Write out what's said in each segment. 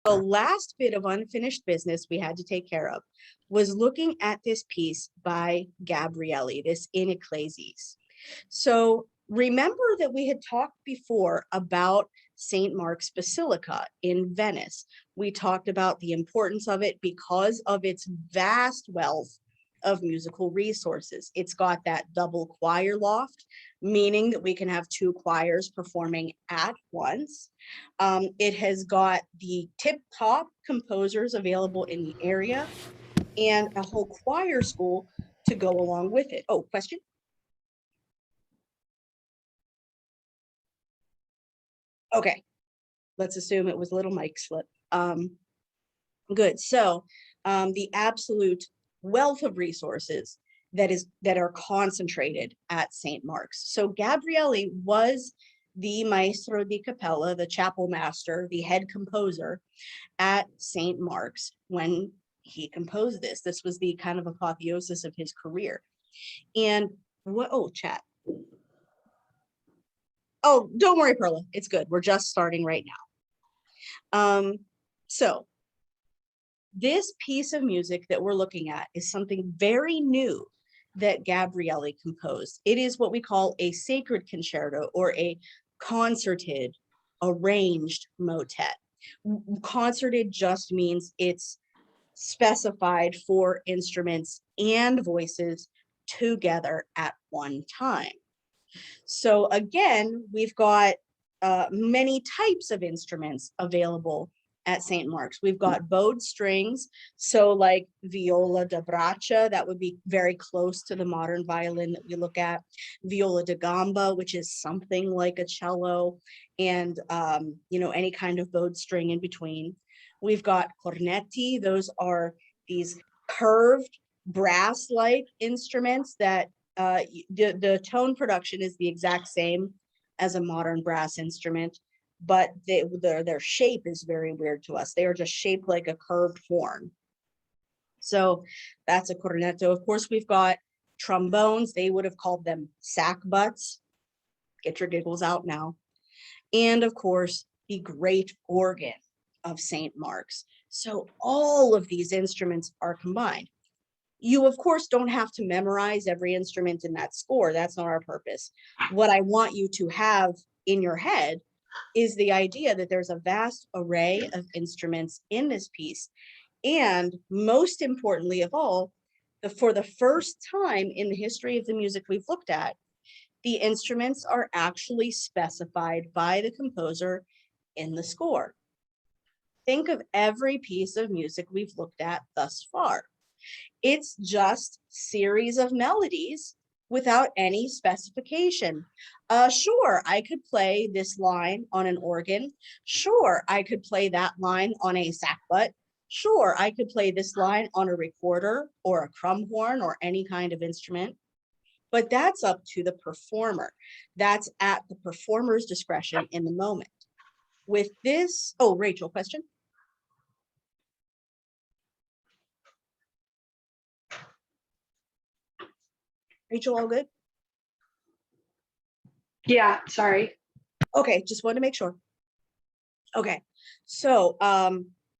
the last bit of unfinished business we had to take care of was looking at this piece by Gabrieli, this In Ecclesiis. So remember that we had talked before about St. Mark's Basilica in Venice. We talked about the importance of it because of its vast wealth of musical resources. It's got that double choir loft, meaning that we can have two choirs performing at once. It has got the tip-top composers available in the area and a whole choir school to go along with it. Oh, question? Okay, let's assume it was a little mic slip. Good, so the absolute wealth of resources that are concentrated at St. Mark's. So Gabrieli was the maestro di cappella, the chapel master, the head composer at St. Mark's when he composed this. This was the kind of apotheosis of his career. And what, oh, chat. Oh, don't worry, Perla, it's good. We're just starting right now. So this piece of music that we're looking at is something very new that Gabrieli composed. It is what we call a sacred concerto or a concerted, arranged motet. Concerted just means it's specified for instruments and voices together at one time. So again, we've got many types of instruments available at St. Mark's. We've got bowed strings, so like viola da braccia, that would be very close to the modern violin that we look at. Viola da gamba, which is something like a cello, and you know, any kind of bowed string in between. We've got cornetti. Those are these curved brass-like instruments that the tone production is the exact same as a modern brass instrument, but their shape is very weird to us. They are just shaped like a curved horn. So that's a cornetto. Of course, we've got trombones. They would have called them sack butts. Get your giggles out now. And of course, the great organ of St. Mark's. So all of these instruments are combined. You, of course, don't have to memorize every instrument in that score. That's not our purpose. What I want you to have in your head is the idea that there's a vast array of instruments in this piece. And most importantly of all, for the first time in the history of the music we've looked at, the instruments are actually specified by the composer in the score. Think of every piece of music we've looked at thus far. It's just series of melodies without any specification. Sure, I could play this line on an organ. Sure, I could play that line on a sackbut. Sure, I could play this line on a recorder or a crumhorn or any kind of instrument. But that's up to the performer. That's at the performer's discretion in the moment. With this, oh, Rachel, question? Rachel, all good? Yeah, sorry. Okay, just wanted to make sure. Okay, so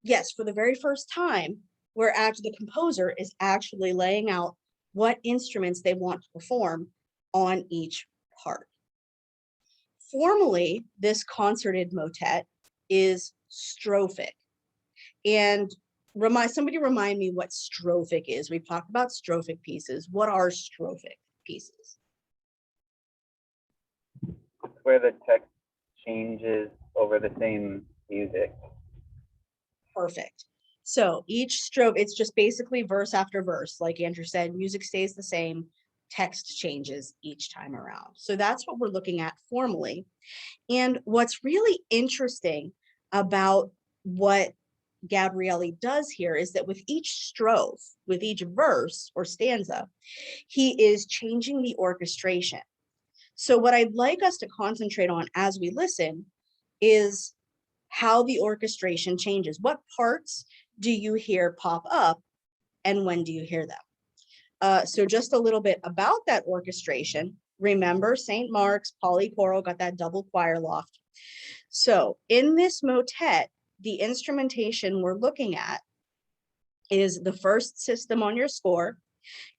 yes, for the very first time, the composer is actually laying out what instruments they want to perform on each part. Formally, this concerted motet is strophic. And somebody remind me what strophic is. We've talked about strophic pieces. What are strophic pieces? Where the text changes over the same music. Perfect. So each strophe, it's just basically verse after verse. Like Andrew said, music stays the same, text changes each time around. So that's what we're looking at formally. And what's really interesting about what Gabrieli does here is that with each strophe, with each verse or stanza, he is changing the orchestration. So what I'd like us to concentrate on as we listen is how the orchestration changes. What parts do you hear pop up and when do you hear them? So just a little bit about that orchestration. Remember, St. Mark's, polychoral, got that double choir loft. So in this motet, the instrumentation we're looking at is the first system on your score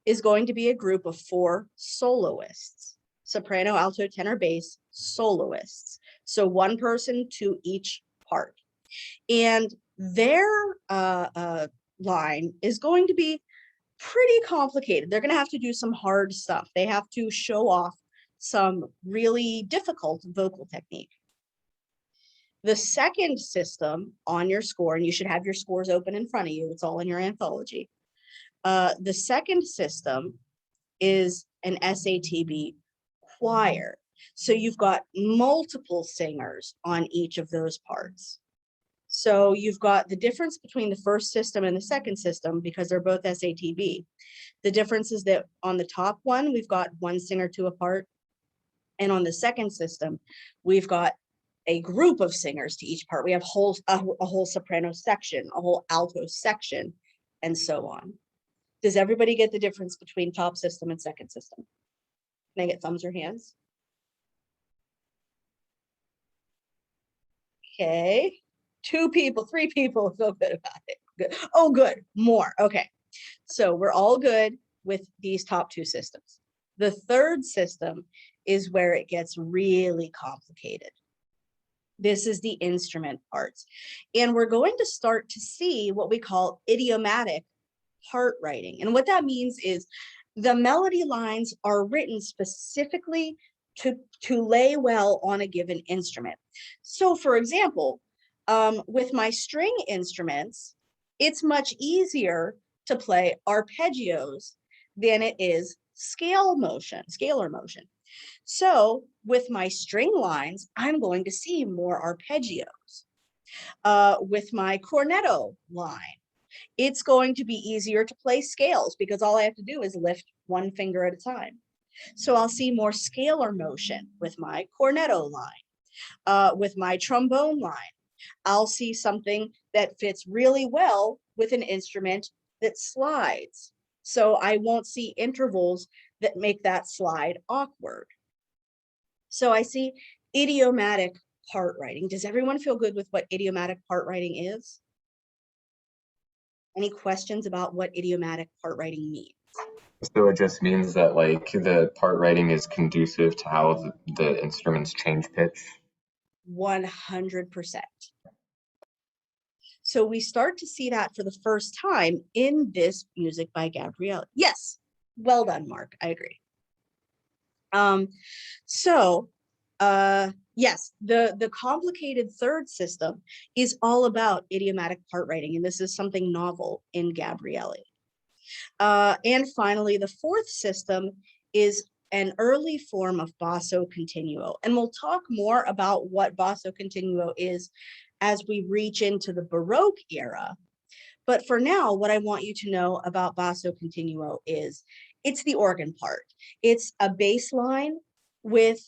is going to be a group of 4 soloists, soprano, alto, tenor, bass, soloists. So one person to each part. And their line is going to be pretty complicated. They're going to have to do some hard stuff. They have to show off some really difficult vocal technique. The second system on your score, and you should have your scores open in front of you, it's all in your anthology. The second system is an SATB choir. So you've got multiple singers on each of those parts. So you've got the difference between the first system and the second system, because they're both SATB. The difference is that on the top one, we've got 1 singer to a part. And on the second system, we've got a group of singers to each part. We have a whole soprano section, a whole alto section, and so on. Does everybody get the difference between top system and second system? Can I get thumbs or hands? Okay. 2 people, 3 people feel good about it. Good. Oh, good. More. Okay. So we're all good with these top 2 systems. The third system is where it gets really complicated. This is the instrument parts. And we're going to start to see what we call idiomatic part writing. And what that means is the melody lines are written specifically to lay well on a given instrument. So for example, with my string instruments, it's much easier to play arpeggios than it is scalar motion. So with my string lines, I'm going to see more arpeggios. With my cornetto line, it's going to be easier to play scales because all I have to do is lift 1 finger at a time. So I'll see more scalar motion with my cornetto line. With my trombone line, I'll see something that fits really well with an instrument that slides. So I won't see intervals that make that slide awkward. So I see idiomatic part writing. Does everyone feel good with what idiomatic part writing is? Any questions about what idiomatic part writing means? So it just means that like the part writing is conducive to how the instruments change pitch? 100%. So we start to see that for the first time in this music by Gabriele. Yes, well done, Mark, I agree. Yes, the complicated third system is all about idiomatic part writing, and this is something novel in Gabriele. And finally, the fourth system is an early form of basso continuo, and we'll talk more about what basso continuo is as we reach into the Baroque era. But for now, what I want you to know about basso continuo is it's the organ part. It's a bass line with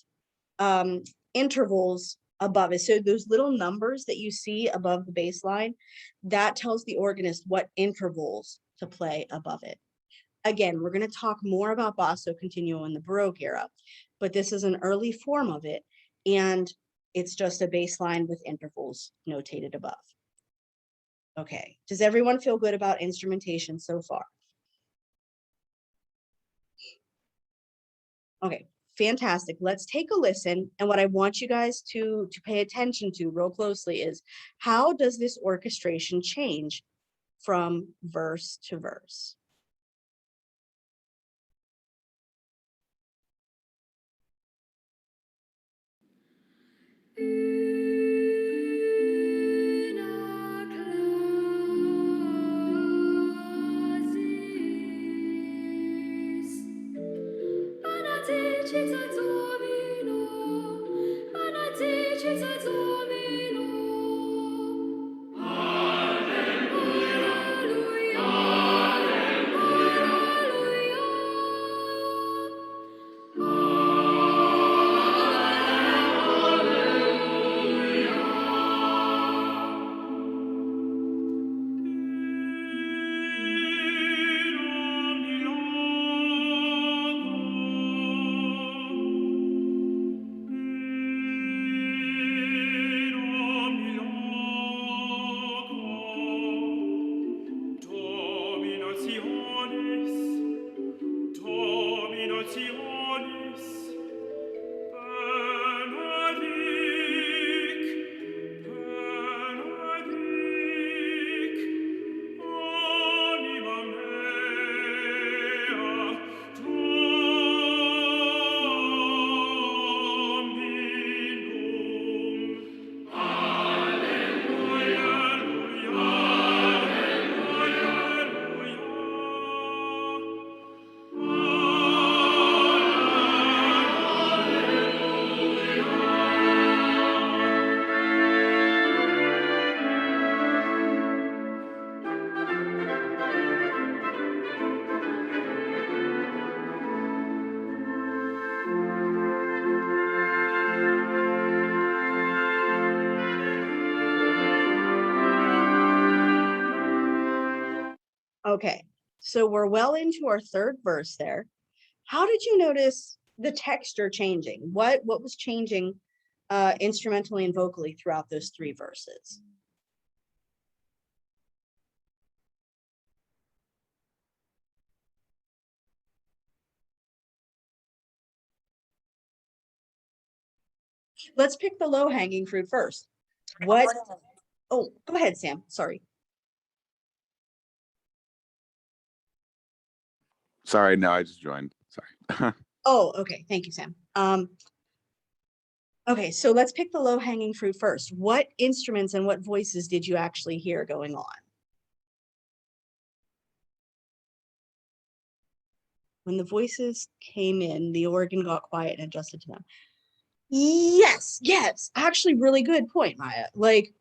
intervals above it. So those little numbers that you see above the bass line, that tells the organist what intervals to play above it. Again, we're going to talk more about basso continuo in the Baroque era, but this is an early form of it, and it's just a bass line with intervals notated above. Okay, does everyone feel good about instrumentation so far? Okay, fantastic. Let's take a listen. And what I want you guys to pay attention to real closely is how does this orchestration change from verse to verse? Okay, so we're well into our third verse there. How did you notice the texture changing? What was changing instrumentally and vocally throughout those three verses? Let's pick the low hanging fruit first. What? Oh, go ahead, Sam. Sorry. Sorry, no, I just joined. Sorry. Oh, okay. Thank you, Sam. Okay, so let's pick the low hanging fruit first. What instruments and what voices did you actually hear going on? When the voices came in, the organ got quiet and adjusted to them. Yes, actually, really good point, Maya. Like,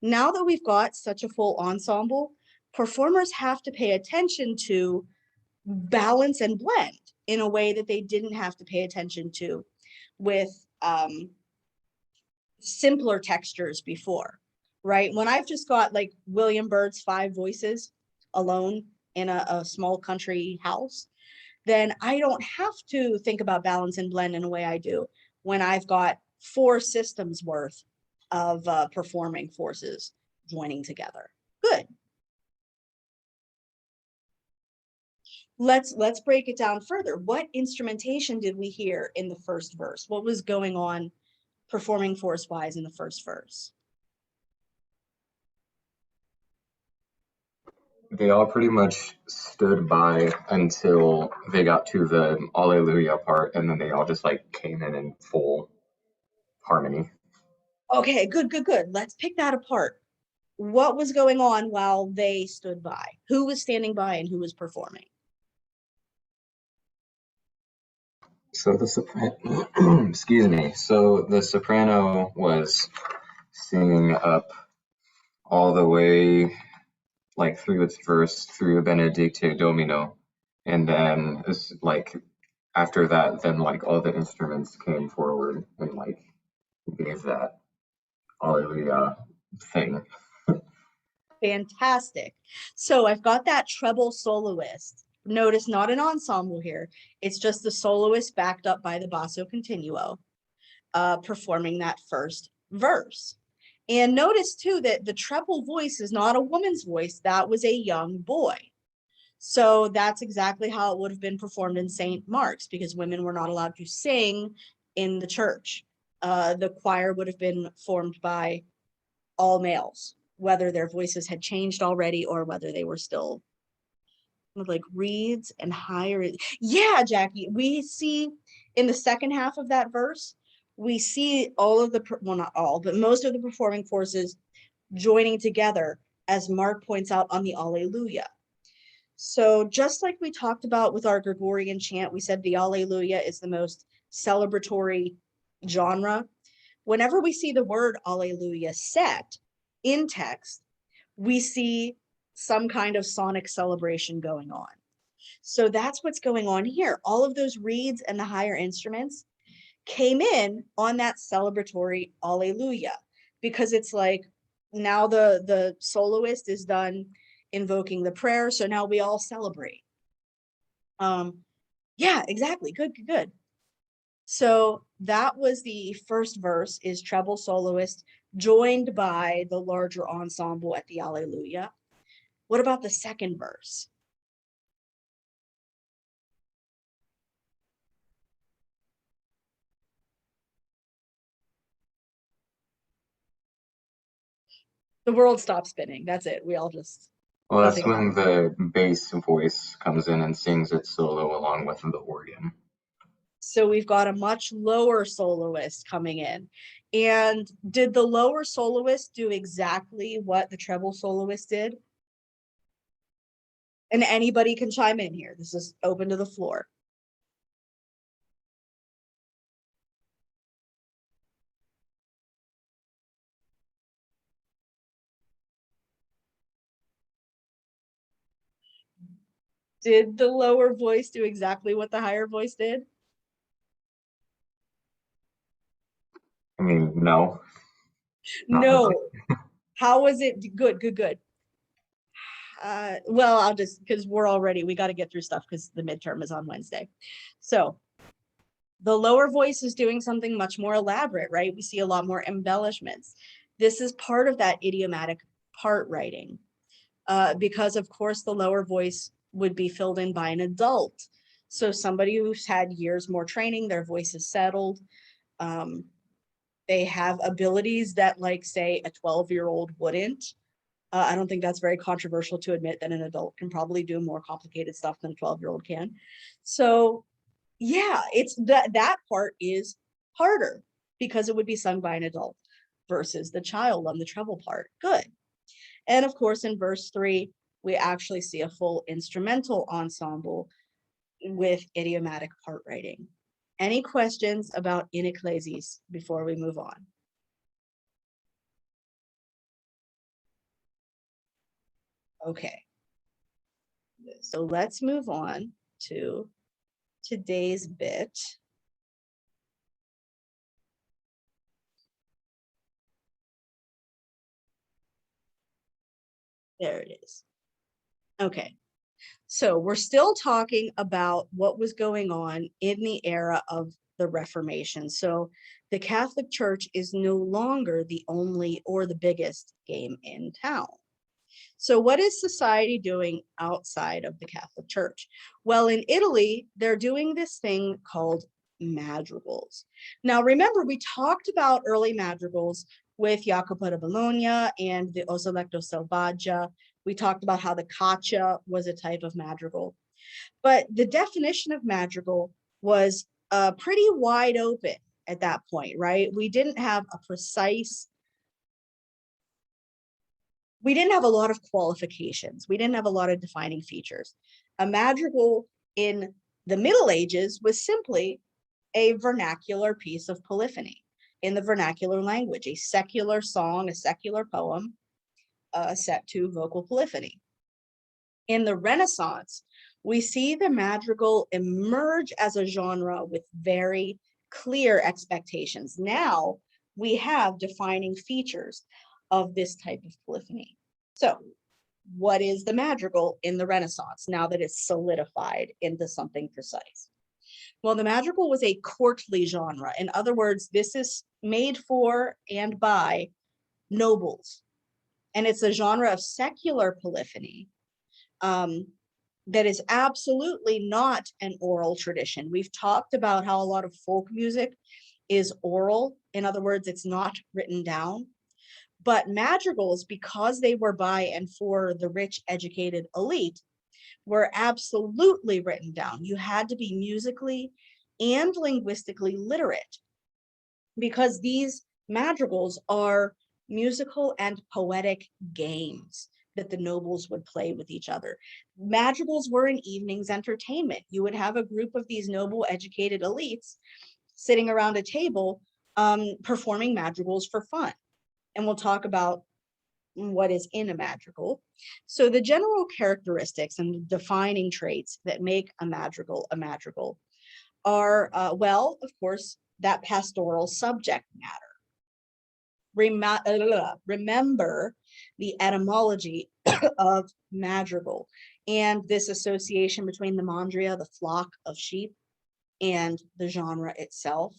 now that we've got such a full ensemble, performers have to pay attention to balance and blend in a way that they didn't have to pay attention to with simpler textures before, right? When I've just got like William Byrd's 5 voices alone in a small country house, then I don't have to think about balance and blend in a way I do when I've got 4 systems worth of performing forces joining together. Good. Let's break it down further. What instrumentation did we hear in the first verse? What was going on performing force wise in the first verse? They all pretty much stood by until they got to the Alleluia part, and then they all just like came in full harmony. Okay, good. Let's pick that apart. What was going on while they stood by? Who was standing by and who was performing? So the soprano, excuse me. So the soprano was singing up all the way, like through its verse, through Benedicte Domino, and then it's like after that, then like all the instruments came forward and like gave that Alleluia thing. Fantastic. So I've got that treble soloist. Notice not an ensemble here. It's just the soloist backed up by the basso continuo, performing that first verse. And notice too that the treble voice is not a woman's voice. That was a young boy. So that's exactly how it would have been performed in St. Mark's, because women were not allowed to sing in the church. The choir would have been formed by all males, whether their voices had changed already or whether they were still with like reeds and higher. Yeah, Jackie, we see in the second half of that verse, we see all of the, well, not all, but most of the performing forces joining together, as Mark points out on the Alleluia. So just like we talked about with our Gregorian chant, we said the Alleluia is the most celebratory genre. Whenever we see the word Alleluia set in text, we see some kind of sonic celebration going on. So that's what's going on here. All of those reeds and the higher instruments came in on that celebratory Alleluia, because it's like now the soloist is done invoking the prayer, so now we all celebrate. Yeah, exactly. Good. So that was the first verse, is treble soloist joined by the larger ensemble at the Alleluia. What about the second verse? The world stops spinning. That's it. We all just, Well, that's nothing. when the bass voice comes in and sings its solo along with the organ. So we've got a much lower soloist coming in. And did the lower soloist do exactly what the treble soloist did? And anybody can chime in here. This is open to the floor. Did the lower voice do exactly what the higher voice did? I mean, no. Not No. really. How was it? Good. Well, I'll just, because we got to get through stuff because the midterm is on Wednesday. So the lower voice is doing something much more elaborate, right? We see a lot more embellishments. This is part of that idiomatic part writing, because of course the lower voice would be filled in by an adult. So somebody who's had years more training, their voice is settled. They have abilities that, like, say, a 12-year-old wouldn't. I don't think that's very controversial to admit that an adult can probably do more complicated stuff than a 12-year-old can. So yeah, it's that part is harder because it would be sung by an adult versus the child on the treble part. Good. And of course, in verse 3, we actually see a full instrumental ensemble with idiomatic part writing. Any questions about in ecclesies before we move on? Okay. So let's move on to today's bit. There it is. Okay. So we're still talking about what was going on in the era of the Reformation. So the Catholic Church is no longer the only or the biggest game in town. So what is society doing outside of the Catholic Church? Well, in Italy, they're doing this thing called madrigals. Now, remember, we talked about early madrigals with Jacopo da Bologna and the O Soletto Selvaggia. We talked about how the caccia was a type of madrigal. But the definition of madrigal was pretty wide open at that point, right? We didn't have a lot of qualifications. We didn't have a lot of defining features. A madrigal in the Middle Ages was simply a vernacular piece of polyphony in the vernacular language, a secular song, a secular poem set to vocal polyphony. In the Renaissance, we see the madrigal emerge as a genre with very clear expectations. Now we have defining features of this type of polyphony. So what is the madrigal in the Renaissance now that it's solidified into something precise? Well, the madrigal was a courtly genre. In other words, this is made for and by nobles. And it's a genre of secular polyphony that is absolutely not an oral tradition. We've talked about how a lot of folk music is oral. In other words, it's not written down. But madrigals, because they were by and for the rich, educated elite, were absolutely written down. You had to be musically and linguistically literate because these madrigals are musical and poetic games that the nobles would play with each other. Madrigals were an evening's entertainment. You would have a group of these noble, educated elites sitting around a table performing madrigals for fun. And we'll talk about what is in a madrigal. So the general characteristics and defining traits that make a madrigal are, well, of course, that pastoral subject matter. Remember the etymology of madrigal and this association between the mandria, the flock of sheep, and the genre itself.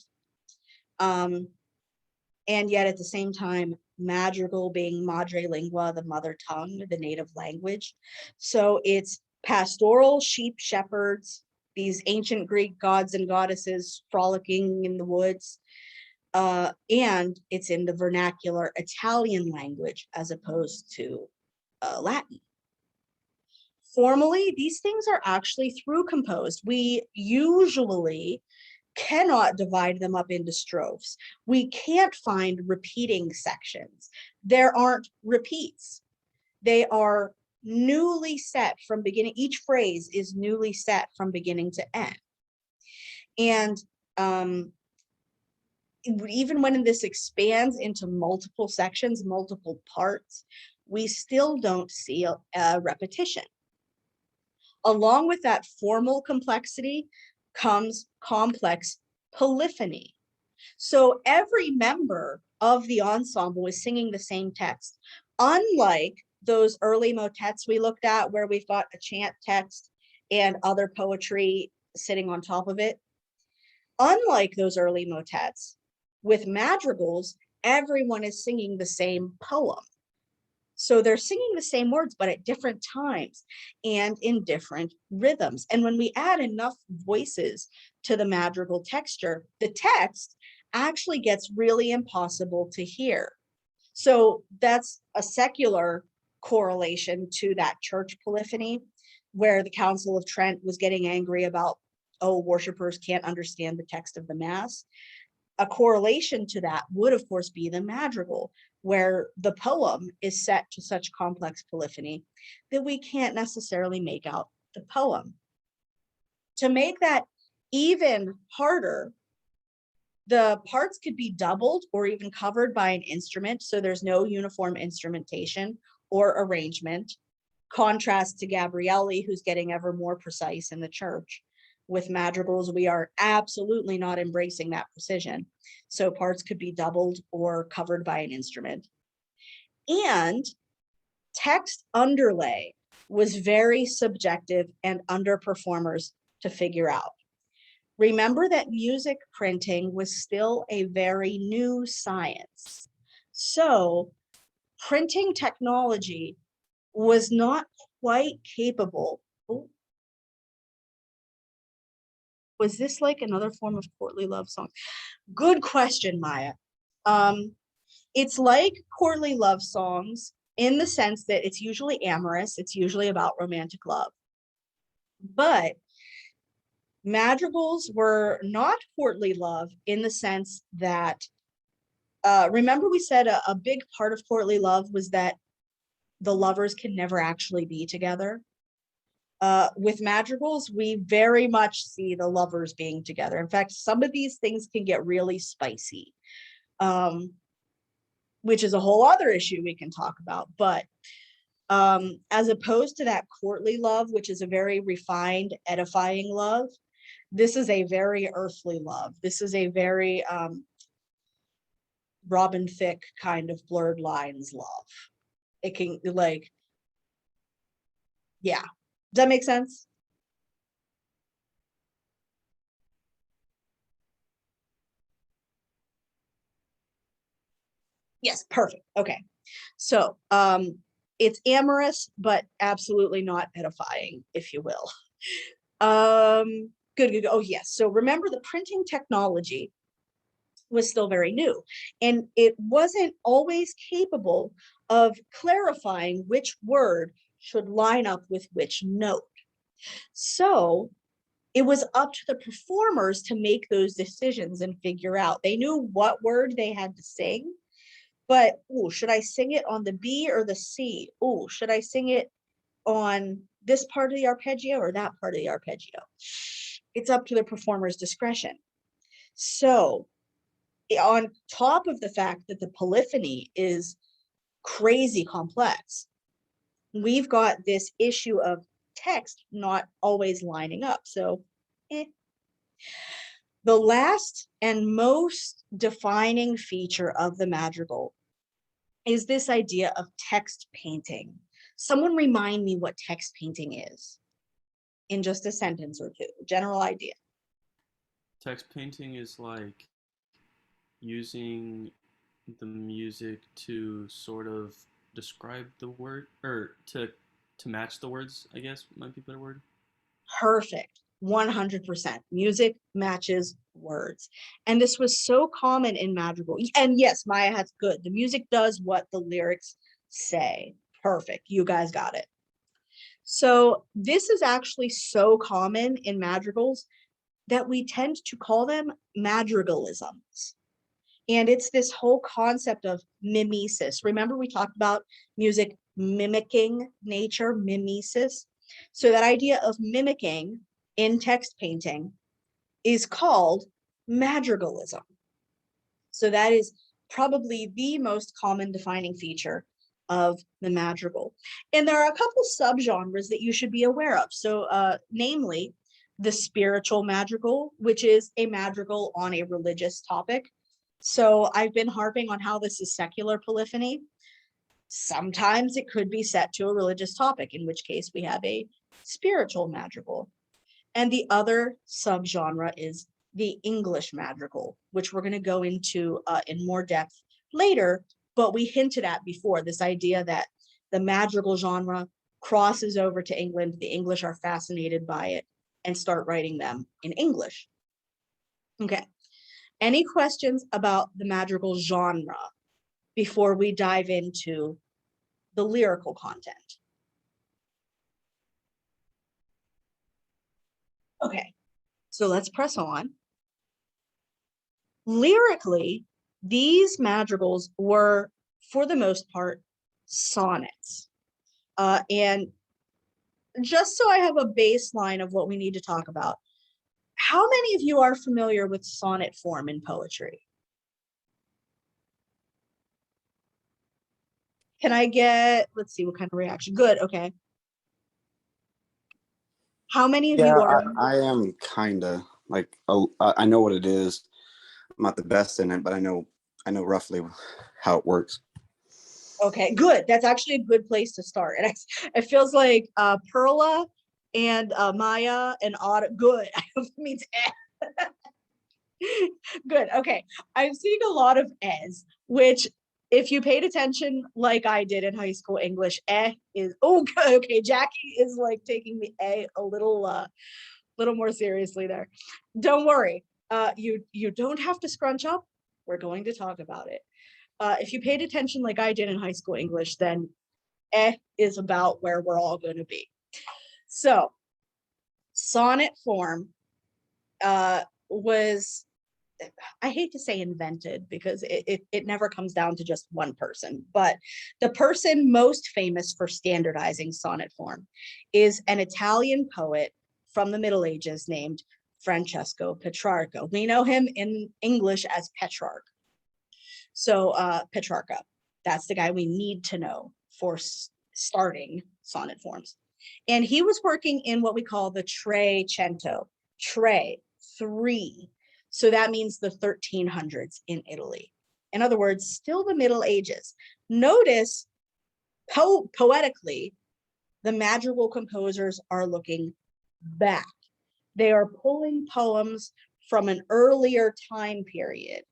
And yet at the same time, madrigal being madre lingua, the mother tongue, the native language. So it's pastoral, sheep shepherds, these ancient Greek gods and goddesses frolicking in the woods. And it's in the vernacular Italian language as opposed to Latin. Formally, these things are actually through composed. We usually cannot divide them up into strophes. We can't find repeating sections. There aren't repeats. They are newly set from beginning. Each phrase is newly set from beginning to end. And even when this expands into multiple sections, multiple parts, we still don't see a repetition. Along with that formal complexity comes complex polyphony. So every member of the ensemble is singing the same text, unlike those early motets we looked at where we've got a chant text and other poetry sitting on top of it. Unlike those early motets, with madrigals, everyone is singing the same poem. So they're singing the same words, but at different times and in different rhythms. And when we add enough voices to the madrigal texture, the text actually gets really impossible to hear. So that's a secular correlation to that church polyphony, where the Council of Trent was getting angry about, oh, worshipers can't understand the text of the Mass. A correlation to that would, of course, be the madrigal, where the poem is set to such complex polyphony that we can't necessarily make out the poem. To make that even harder, the parts could be doubled or even covered by an instrument, so there's no uniform instrumentation or arrangement. Contrast to Gabrielli, who's getting ever more precise in the church. With madrigals, we are absolutely not embracing that precision. So parts could be doubled or covered by an instrument. And text underlay was very subjective and underperformers to figure out. Remember that music printing was still a very new science. So printing technology was not quite capable. Oh. Was this like another form of courtly love song? Good question, Maya. It's like courtly love songs in the sense that it's usually amorous, it's usually about romantic love. But madrigals were not courtly love in the sense that, remember we said a big part of courtly love was that the lovers can never actually be together. With madrigals, we very much see the lovers being together. In fact, some of these things can get really spicy, which is a whole other issue we can talk about. But as opposed to that courtly love, which is a very refined, edifying love, this is a very earthly love. This is a very Robin Thicke kind of blurred lines love. It can like, yeah. Does that make sense? Yes, perfect. Okay. So it's amorous, but absolutely not edifying, if you will. Good. Oh, yes. So remember, the printing technology was still very new, and it wasn't always capable of clarifying which word should line up with which note. So it was up to the performers to make those decisions and figure out. They knew what word they had to sing, but oh, should I sing it on the B or the C? Oh, should I sing it on this part of the arpeggio or that part of the arpeggio? It's up to the performer's discretion. So on top of the fact that the polyphony is crazy complex, we've got this issue of text not always lining up. So the last and most defining feature of the madrigal is this idea of text painting. Someone remind me what text painting is in just a sentence or two, general idea. Text painting is like using the music to sort of describe the word, or to match the words, I guess might be a better word. Perfect. 100%. Music matches words. And this was so common in madrigal. And yes, Maya, has good. The music does what the lyrics say. Perfect. You guys got it. So this is actually so common in madrigals that we tend to call them madrigalisms. And it's this whole concept of mimesis. Remember, we talked about music mimicking nature, mimesis. So that idea of mimicking in text painting is called madrigalism. So that is probably the most common defining feature of the madrigal. And there are a couple subgenres that you should be aware of. So namely, the spiritual madrigal, which is a madrigal on a religious topic. So I've been harping on how this is secular polyphony. Sometimes it could be set to a religious topic, in which case we have a spiritual madrigal. And the other subgenre is the English madrigal, which we're going to go into in more depth later, but we hinted at before this idea that the madrigal genre crosses over to England. The English are fascinated by it and start writing them in English. Okay. Any questions about the madrigal genre before we dive into the lyrical content? Okay, so let's press on. Lyrically, these madrigals were, for the most part, sonnets. And just so I have a baseline of what we need to talk about, how many of you are familiar with sonnet form in poetry? Can I get, let's see what kind of reaction. Good, okay. How many of you Yeah, are? I am kind of like, I know what it is. I'm not the best in it, but I know roughly how it works. Okay, good. That's actually a good place to start. And it feels like Perla and Maya and Autumn. Good. I means good. Okay. I'm seeing a lot of es, which if you paid attention like I did in high school English, is okay. Jackie is like taking the a little more seriously there. Don't worry. You don't have to scrunch up. We're going to talk about it. If you paid attention like I did in high school English, then is about where we're all going to be. So sonnet form was, I hate to say invented because it never comes down to just one person, but the person most famous for standardizing sonnet form is an Italian poet from the Middle Ages named Francesco Petrarca. We know him in English as Petrarch. So Petrarca, that's the guy we need to know for starting sonnet forms. And he was working in what we call the Trecento, three. So that means the 1300s in Italy. In other words, still the Middle Ages. Notice poetically, the madrigal composers are looking back. They are pulling poems from an earlier time period.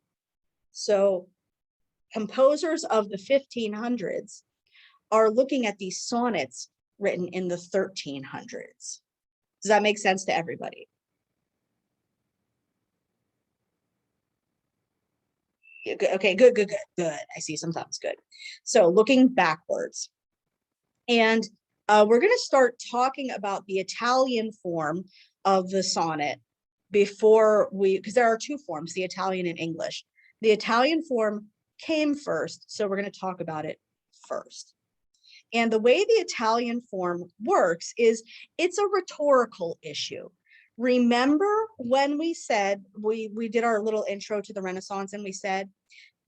So composers of the 1500s are looking at these sonnets written in the 1300s. Does that make sense to everybody? Okay, good. I see some thumbs, good. So looking backwards. And we're going to start talking about the Italian form of the sonnet before because there are two forms, the Italian and English. The Italian form came first, so we're going to talk about it first. And the way the Italian form works is it's a rhetorical issue. Remember when we said, we did our little intro to the Renaissance and we said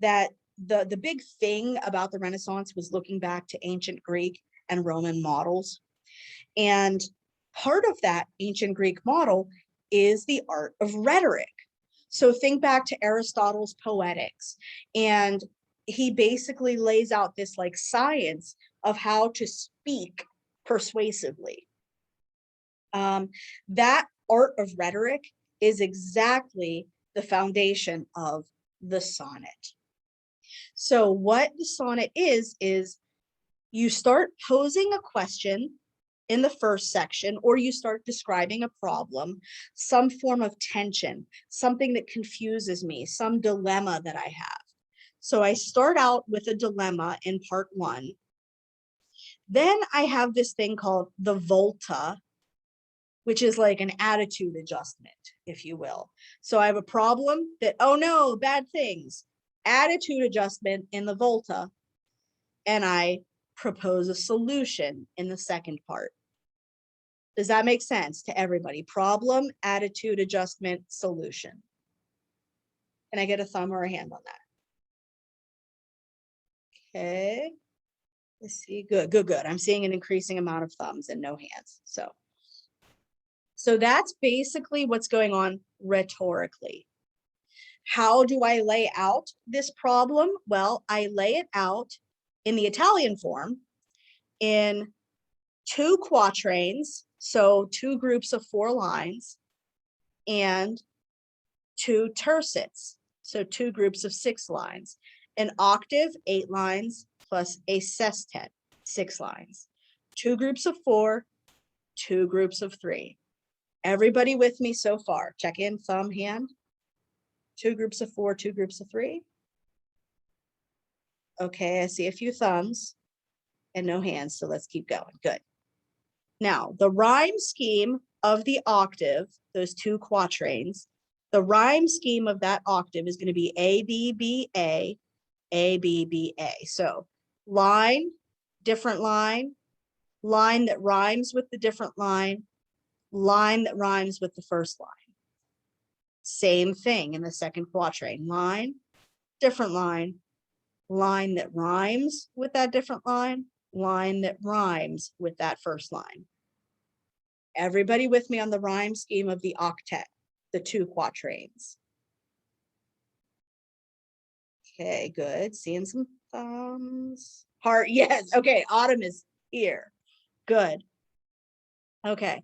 that the big thing about the Renaissance was looking back to ancient Greek and Roman models. And part of that ancient Greek model is the art of rhetoric. So think back to Aristotle's Poetics, and he basically lays out this like science of how to speak persuasively. That art of rhetoric is exactly the foundation of the sonnet. So what the sonnet is you start posing a question in the first section, or you start describing a problem, some form of tension, something that confuses me, some dilemma that I have. So I start out with a dilemma in part one. Then I have this thing called the volta, which is like an attitude adjustment, if you will. So I have a problem that, oh no, bad things, attitude adjustment in the volta, and I propose a solution in the second part. Does that make sense to everybody? Problem, attitude adjustment, solution. Can I get a thumb or a hand on that? Okay. Let's see. Good. I'm seeing an increasing amount of thumbs and no hands. So that's basically what's going on rhetorically. How do I lay out this problem? Well, I lay it out in the Italian form in 2 quatrains, so 2 groups of 4 lines, and 2 tercets, so 2 groups of 6 lines. An octave, 8 lines, plus a sestet, 6 lines. 2 groups of 4, 2 groups of 3. Everybody with me so far? Check in, thumb, hand. 2 groups of 4, 2 groups of 3. Okay, I see a few thumbs and no hands, so let's keep going. Good. Now, the rhyme scheme of the octave, those 2 quatrains, the rhyme scheme of that octave is going to be A, B, B, A, B, B, A. So line, different line, line that rhymes with the different line, line that rhymes with the first line. Same thing in the second quatrain. Line, different line, line that rhymes with that different line, line that rhymes with that first line. Everybody with me on the rhyme scheme of the octet, the 2 quatrains? Okay, good. Seeing some thumbs. Heart, yes. Okay, Autumn is here. Good. Okay.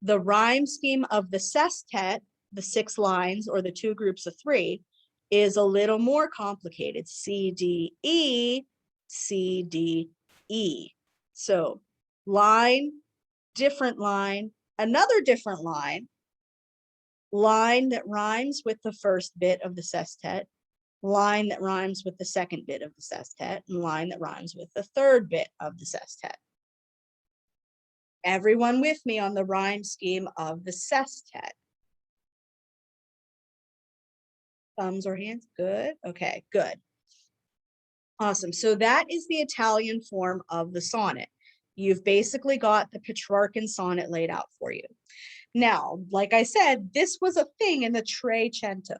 The rhyme scheme of the sestet, the 6 lines or the 2 groups of 3, is a little more complicated. C, D, E, C, D, E. So line, different line, another different line, line that rhymes with the first bit of the sestet, line that rhymes with the second bit of the sestet, and line that rhymes with the third bit of the sestet. Everyone with me on the rhyme scheme of the sestet? Thumbs or hands? Good. Okay, good. Awesome. So that is the Italian form of the sonnet. You've basically got the Petrarchan sonnet laid out for you. Now, like I said, this was a thing in the Trecento,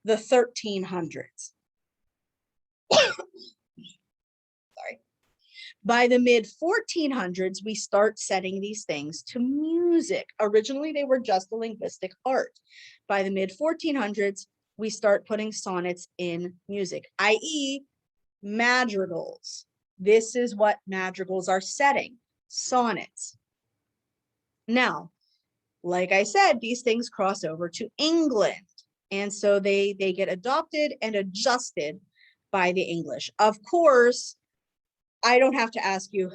the 1300s. Sorry. By the mid 1400s, we start setting these things to music. Originally, they were just a linguistic art. By the mid 1400s, we start putting sonnets in music, i.e. madrigals. This is what madrigals are setting, sonnets. Now, like I said, these things cross over to England. And so they get adopted and adjusted by the English. Of course, I don't have to ask you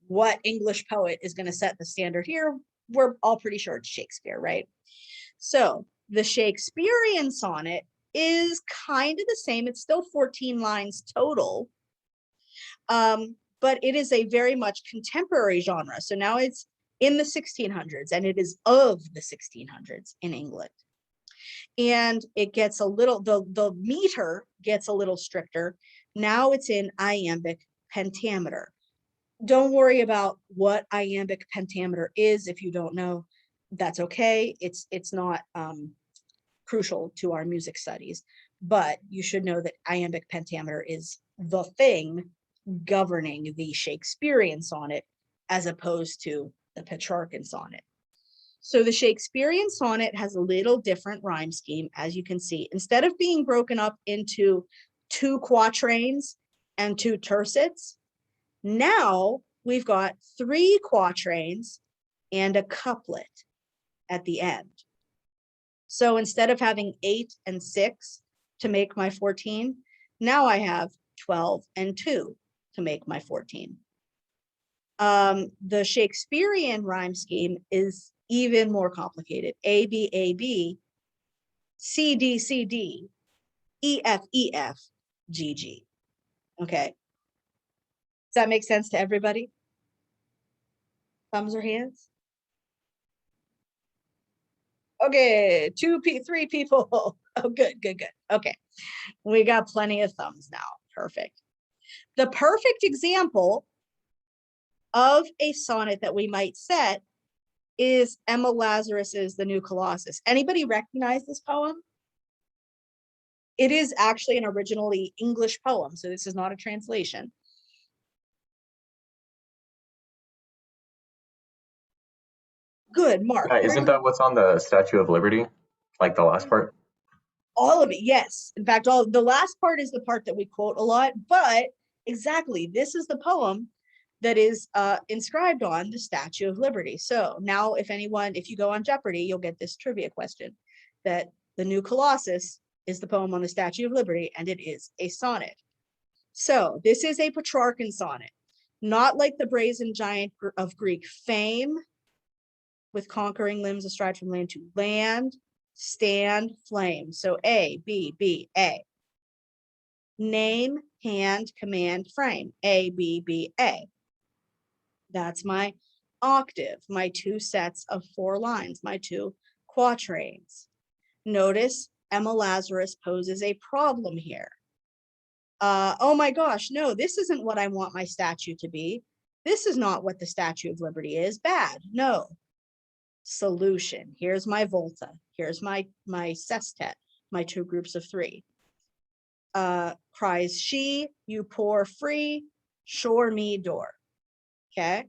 what English poet is going to set the standard here. We're all pretty sure it's Shakespeare, right? So the Shakespearean sonnet is kind of the same. It's still 14 lines total, but it is a very much contemporary genre. So now it's in the 1600s, and it is of the 1600s in England. And it gets a little, the meter gets a little stricter. Now it's in iambic pentameter. Don't worry about what iambic pentameter is if you don't know. That's okay. It's not crucial to our music studies, but you should know that iambic pentameter is the thing governing the Shakespearean sonnet as opposed to the Petrarchan sonnet. So the Shakespearean sonnet has a little different rhyme scheme, as you can see. Instead of being broken up into 2 quatrains and 2 tercets, now we've got 3 quatrains and a couplet at the end. So instead of having 8 and 6 to make my 14, now I have 12 and 2 to make my 14. The Shakespearean rhyme scheme is even more complicated. A, B, A, B, C, D, C, D, E, F, E, F, G, G. Okay. Does that make sense to everybody? Thumbs or hands? Okay, 3 people. Oh, good, good, good. Okay, we got plenty of thumbs now. Perfect. The perfect example of a sonnet that we might set is Emma Lazarus's The New Colossus. Anybody recognize this poem? It is actually an originally English poem, so this is not a translation. Good, Mark. Yeah, isn't that what's on the Statue of Liberty? Like the last part? All of it, yes. In fact, the last part is the part that we quote a lot, but exactly. This is the poem that is inscribed on the Statue of Liberty. So now if you go on Jeopardy, you'll get this trivia question that the new Colossus is the poem on the Statue of Liberty, and it is a sonnet. So this is a Petrarchan sonnet, not like the brazen giant of Greek fame, with conquering limbs astride from land to land, stand, flame. So A, B, B, A. Name, hand, command, frame. A, B, B, A. That's my octave, my 2 sets of 4 lines, my 2 quatrains. Notice Emma Lazarus poses a problem here. Oh my gosh, no, this isn't what I want my statue to be. This is not what the Statue of Liberty is. Bad. No. Solution. Here's my volta. Here's my sestet, my 2 groups of 3. Cries she, you poor free, shore me door. Okay.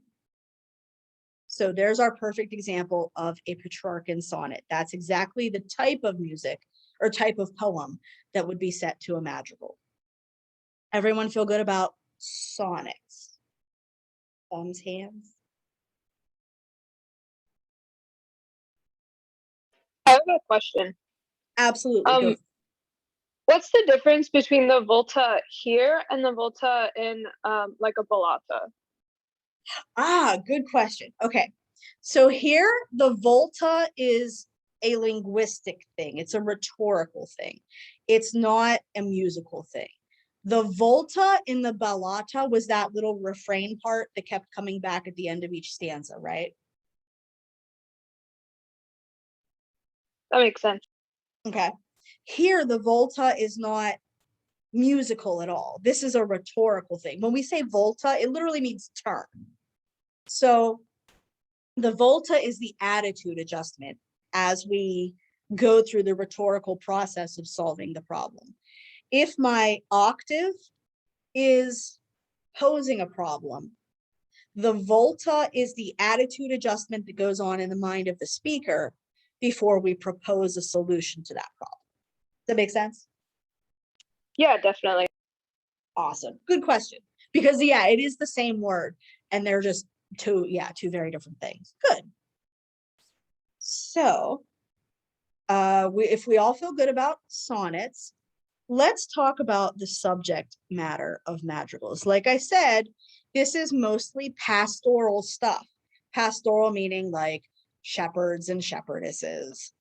So there's our perfect example of a Petrarchan sonnet. That's exactly the type of music or type of poem that would be set to a madrigal. Everyone feel good about sonnets? Thumbs, hands. I have a question. Absolutely. Go. What's the difference between the volta here and the volta in like a ballata? Good question. Okay. So here the volta is a linguistic thing. It's a rhetorical thing. It's not a musical thing. The volta in the ballata was that little refrain part that kept coming back at the end of each stanza, right? That makes sense. Okay. Here, the volta is not musical at all. This is a rhetorical thing. When we say volta, it literally means turn. So the volta is the attitude adjustment as we go through the rhetorical process of solving the problem. If my octave is posing a problem, the volta is the attitude adjustment that goes on in the mind of the speaker before we propose a solution to that problem. Does that make sense? Yeah, definitely. Awesome. Good question. Because yeah, it is the same word and they're just two very different things. Good. So if we all feel good about sonnets, let's talk about the subject matter of madrigals. Like I said, this is mostly pastoral stuff. Pastoral meaning like shepherds and shepherdesses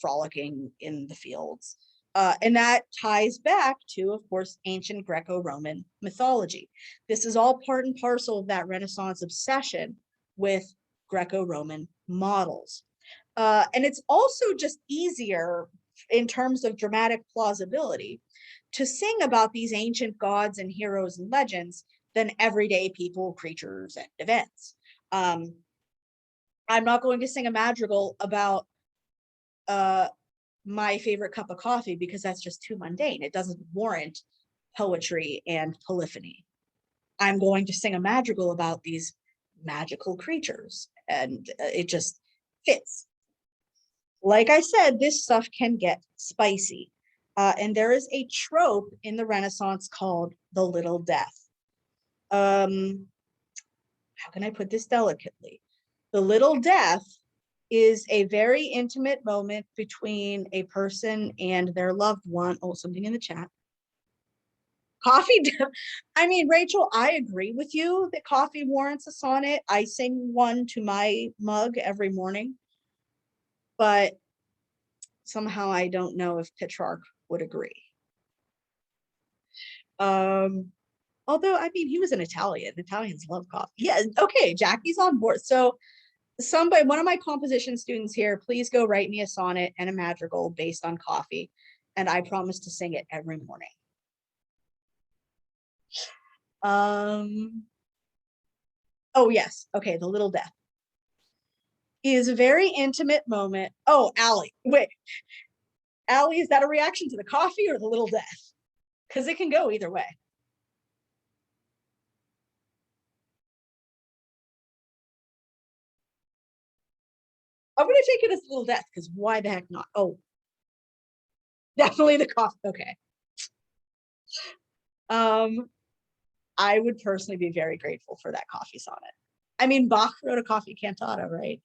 frolicking in the fields. And that ties back to, of course, ancient Greco-Roman mythology. This is all part and parcel of that Renaissance obsession with Greco-Roman models. And it's also just easier in terms of dramatic plausibility to sing about these ancient gods and heroes and legends than everyday people, creatures, and events. I'm not going to sing a madrigal about my favorite cup of coffee because that's just too mundane. It doesn't warrant poetry and polyphony. I'm going to sing a madrigal about these magical creatures, and it just fits. Like I said, this stuff can get spicy. And there is a trope in the Renaissance called the Little Death. How can I put this delicately? The Little Death is a very intimate moment between a person and their loved one. Oh, something in the chat. Coffee. I mean, Rachel, I agree with you that coffee warrants a sonnet. I sing one to my mug every morning. But somehow I don't know if Petrarch would agree. Although, I mean, he was an Italian. Italians love coffee. Yeah, okay, Jackie's on board. So one of my composition students here, please go write me a sonnet and a madrigal based on coffee. And I promise to sing it every morning. Oh, yes. Okay, the Little Death is a very intimate moment. Oh, Allie, wait. Allie, is that a reaction to the coffee or the Little Death? Because it can go either way. I'm going to take it as Little Death because why the heck not? Oh, definitely the coffee. Okay. I would personally be very grateful for that coffee sonnet. I mean, Bach wrote a coffee cantata, right?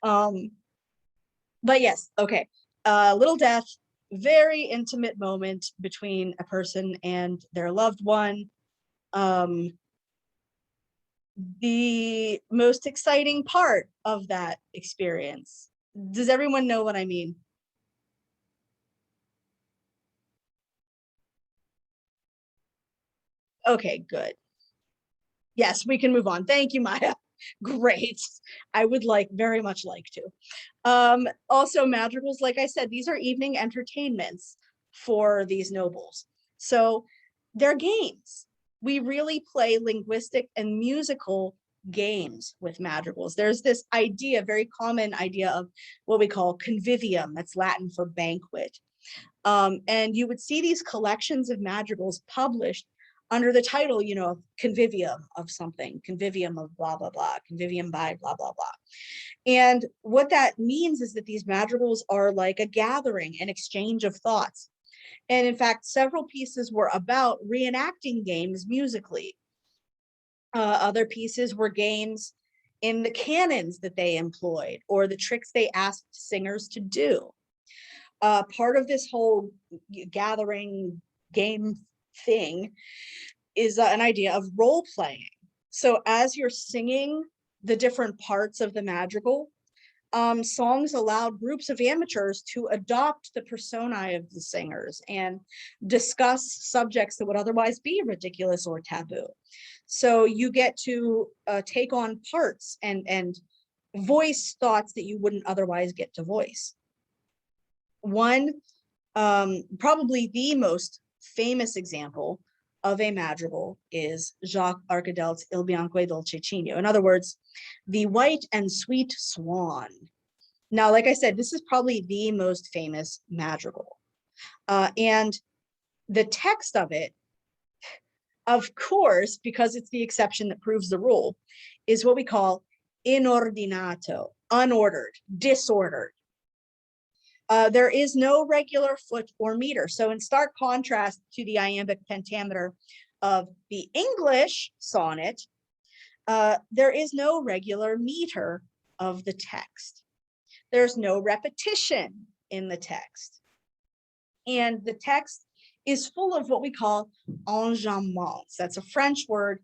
But yes, okay. Little Death, very intimate moment between a person and their loved one. The most exciting part of that experience. Does everyone know what I mean? Okay, good. Yes, we can move on. Thank you, Maya. Great. I would very much like to. Also, madrigals, like I said, these are evening entertainments for these nobles. So they're games. We really play linguistic and musical games with madrigals. There's this idea, very common idea of what we call convivium. That's Latin for banquet. And you would see these collections of madrigals published under the title, convivium of something, convivium of blah, blah, blah, convivium by blah, blah, blah. And what that means is that these madrigals are like a gathering, an exchange of thoughts. And in fact, several pieces were about reenacting games musically. Other pieces were games in the canons that they employed or the tricks they asked singers to do. Part of this whole gathering game thing is an idea of role playing. So as you're singing the different parts of the madrigal, songs allowed groups of amateurs to adopt the personae of the singers and discuss subjects that would otherwise be ridiculous or taboo. So you get to take on parts and voice thoughts that you wouldn't otherwise get to voice. One, probably the most famous example of a madrigal is Jacques Arcadel's Il Bianco e Dolce Cigno. In other words, the White and Sweet Swan. Now, like I said, this is probably the most famous madrigal. And the text of it, of course, because it's the exception that proves the rule, is what we call inordinato, unordered, disordered. There is no regular foot or meter. So in stark contrast to the iambic pentameter of the English sonnet, there is no regular meter of the text. There's no repetition in the text. And the text is full of what we call enjambments. That's a French word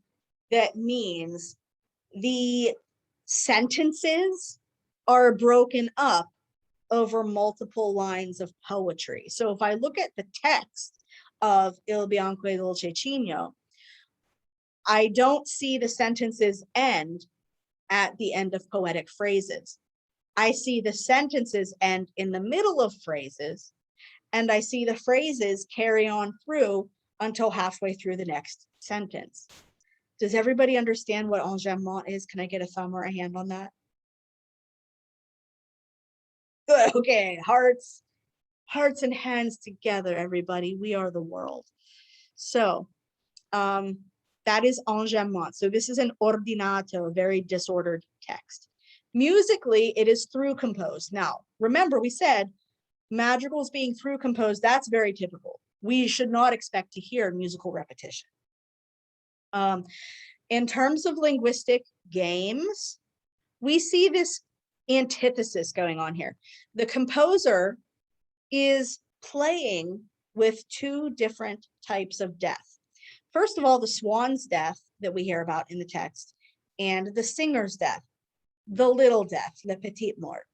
that means the sentences are broken up over multiple lines of poetry. So if I look at the text of Il Bianco e Dolce Cigno, I don't see the sentences end at the end of poetic phrases. I see the sentences end in the middle of phrases, and I see the phrases carry on through until halfway through the next sentence. Does everybody understand what enjambment is? Can I get a thumb or a hand on that? Good. Okay, hearts and hands together, everybody. We are the world. So that is enjambment. So this is an ordinato, very disordered text. Musically, it is through composed. Now, remember we said madrigals being through composed, that's very typical. We should not expect to hear musical repetition. In terms of linguistic games, we see this antithesis going on here. The composer is playing with two different types of death. First of all, the swan's death that we hear about in the text, and the singer's death, the little death, le petit mort.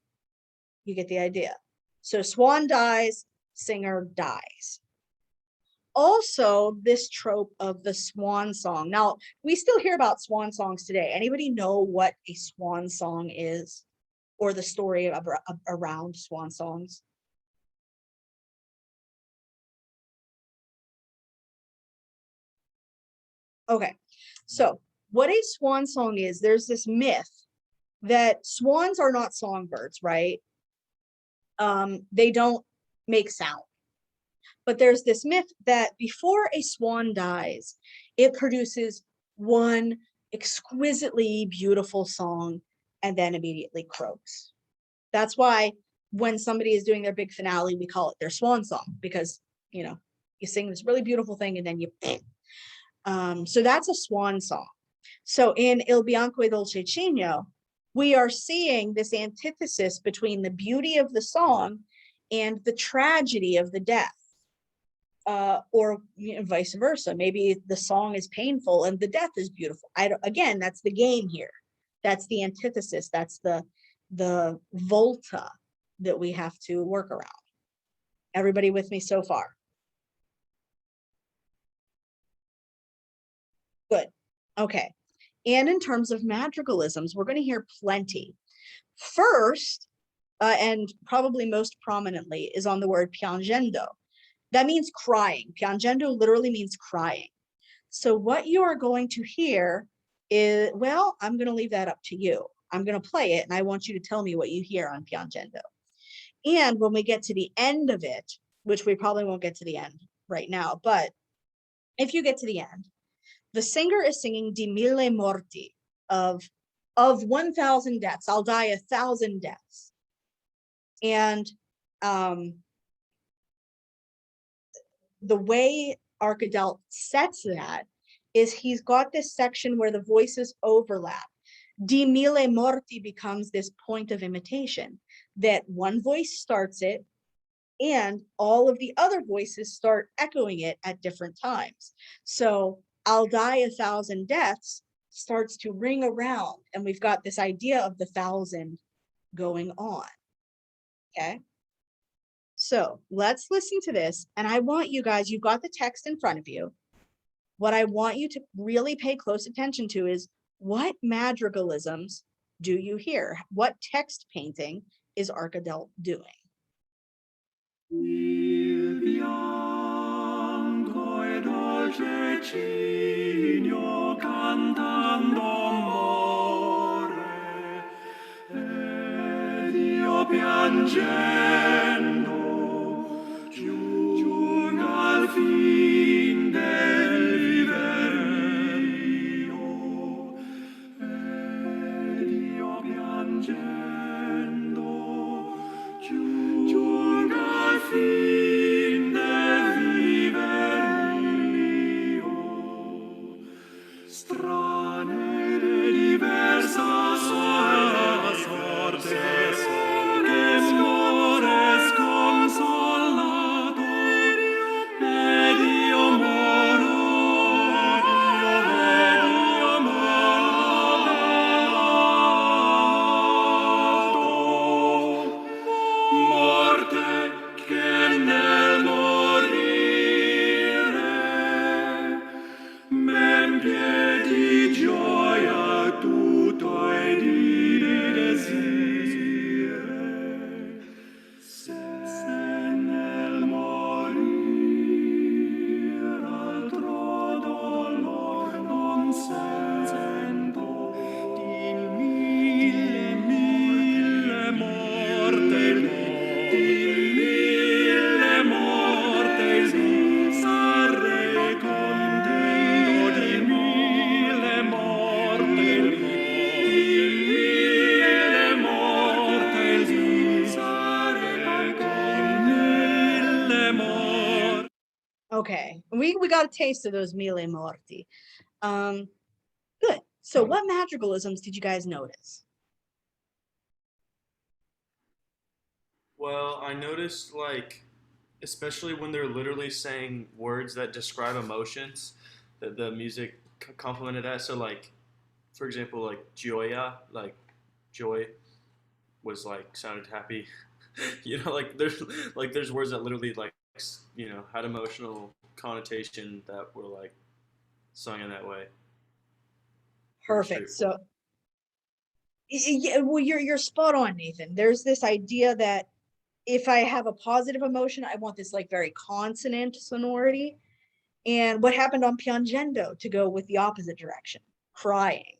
You get the idea. So swan dies, singer dies. Also, this trope of the swan song. Now, we still hear about swan songs today. Anybody know what a swan song is? Or the story around swan songs? Okay, so what a swan song is, there's this myth that swans are not songbirds, right? They don't make sound. But there's this myth that before a swan dies, it produces one exquisitely beautiful song and then immediately croaks. That's why when somebody is doing their big finale, we call it their swan song, because, you know, you sing this really beautiful thing and then you So that's a swan song. So in Il Bianco e Dolcecino, we are seeing this antithesis between the beauty of the song and the tragedy of the death. Or vice versa. Maybe the song is painful and the death is beautiful. Again, that's the game here. That's the antithesis. That's the volta that we have to work around. Everybody with me so far? Good. Okay. And in terms of madrigalisms, we're going to hear plenty. First, and probably most prominently, is on the word piangendo. That means crying. Piangendo literally means crying. So what you are going to hear is, well, I'm going to leave that up to you. I'm going to play it, and I want you to tell me what you hear on piangendo. And when we get to the end of it, which we probably won't get to the end right now, but if you get to the end, the singer is singing Di Mille Morti, of 1,000 deaths. I'll die 1,000 deaths. And the way Arcadelt sets that is he's got this section where the voices overlap. Di Mille Morti becomes this point of imitation, that one voice starts it and all of the other voices start echoing it at different times. So I'll die 1,000 deaths starts to ring around, and we've got this idea of the 1,000 going on. Okay. So let's listen to this. And I want you guys, you've got the text in front of you. What I want you to really pay close attention to is, what madrigalisms do you hear? What text painting is Arcadelt doing? Il bianco e dolce cigno cantando more, ed io piangendo giungo al fin del viver mio, ed io piangendo giungo al fin del viver mio. Strane e diversa sorte, che more sconsolato, ed io moro, ed io moro. Morte che nel morire m'empie di gioia tutto e di desire. Se nel morir altro dolor non sento, di mille morte, di mille morte, sarei contento, di mille morte, di mille morte, sarei contento, mille morte. Okay, we got a taste of those Mille Morti. Good. So what madrigalisms did you guys notice? Well, I noticed, like, especially when they're literally saying words that describe emotions, that the music complemented that. So, like, for example, like gioia, like joy was like sounded happy. There's words that literally like had emotional connotation that were like sung in that way. Perfect. So yeah, well, you're spot on, Nathan. There's this idea that if I have a positive emotion, I want this like very consonant sonority. And what happened on piangendo to go with the opposite direction? Crying.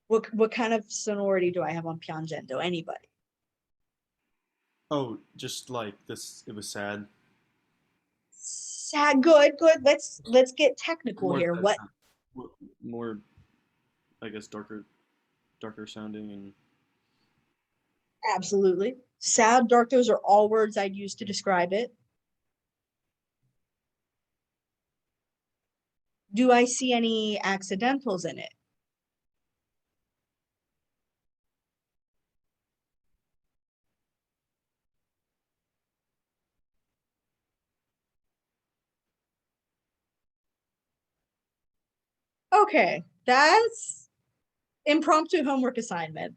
What kind of sonority do I have on piangendo? Anybody? Oh, just like this, it was sad. Sad. Good. Let's get technical More here. sad What? sound. More, I guess, darker sounding and Absolutely. Sad, dark, those are all words I'd use to describe it. Do I see any accidentals in it? Okay, that's impromptu homework assignment.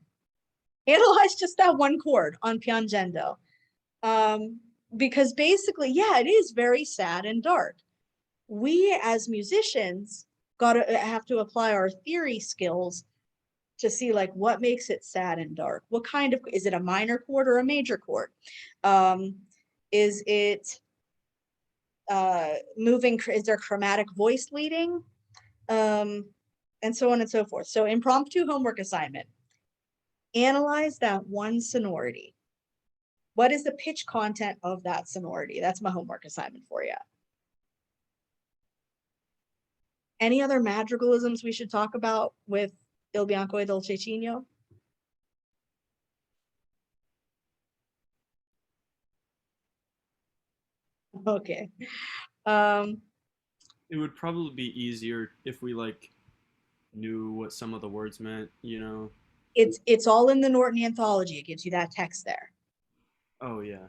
Analyze just that one chord on Piangendo. Because basically, yeah, it is very sad and dark. We as musicians gotta have to apply our theory skills to see like what makes it sad and dark. What kind of, is it a minor chord or a major chord? Is it moving, is there chromatic voice leading? And so on and so forth. So impromptu homework assignment. Analyze that one sonority. What is the pitch content of that sonority? That's my homework assignment for you. Any other madrigalisms we should talk about with Il Bianco e Dolcecino? Okay. It would probably be easier if we like knew what some of the words meant, you know. It's all in the Norton Anthology. It gives you that text there. Oh yeah.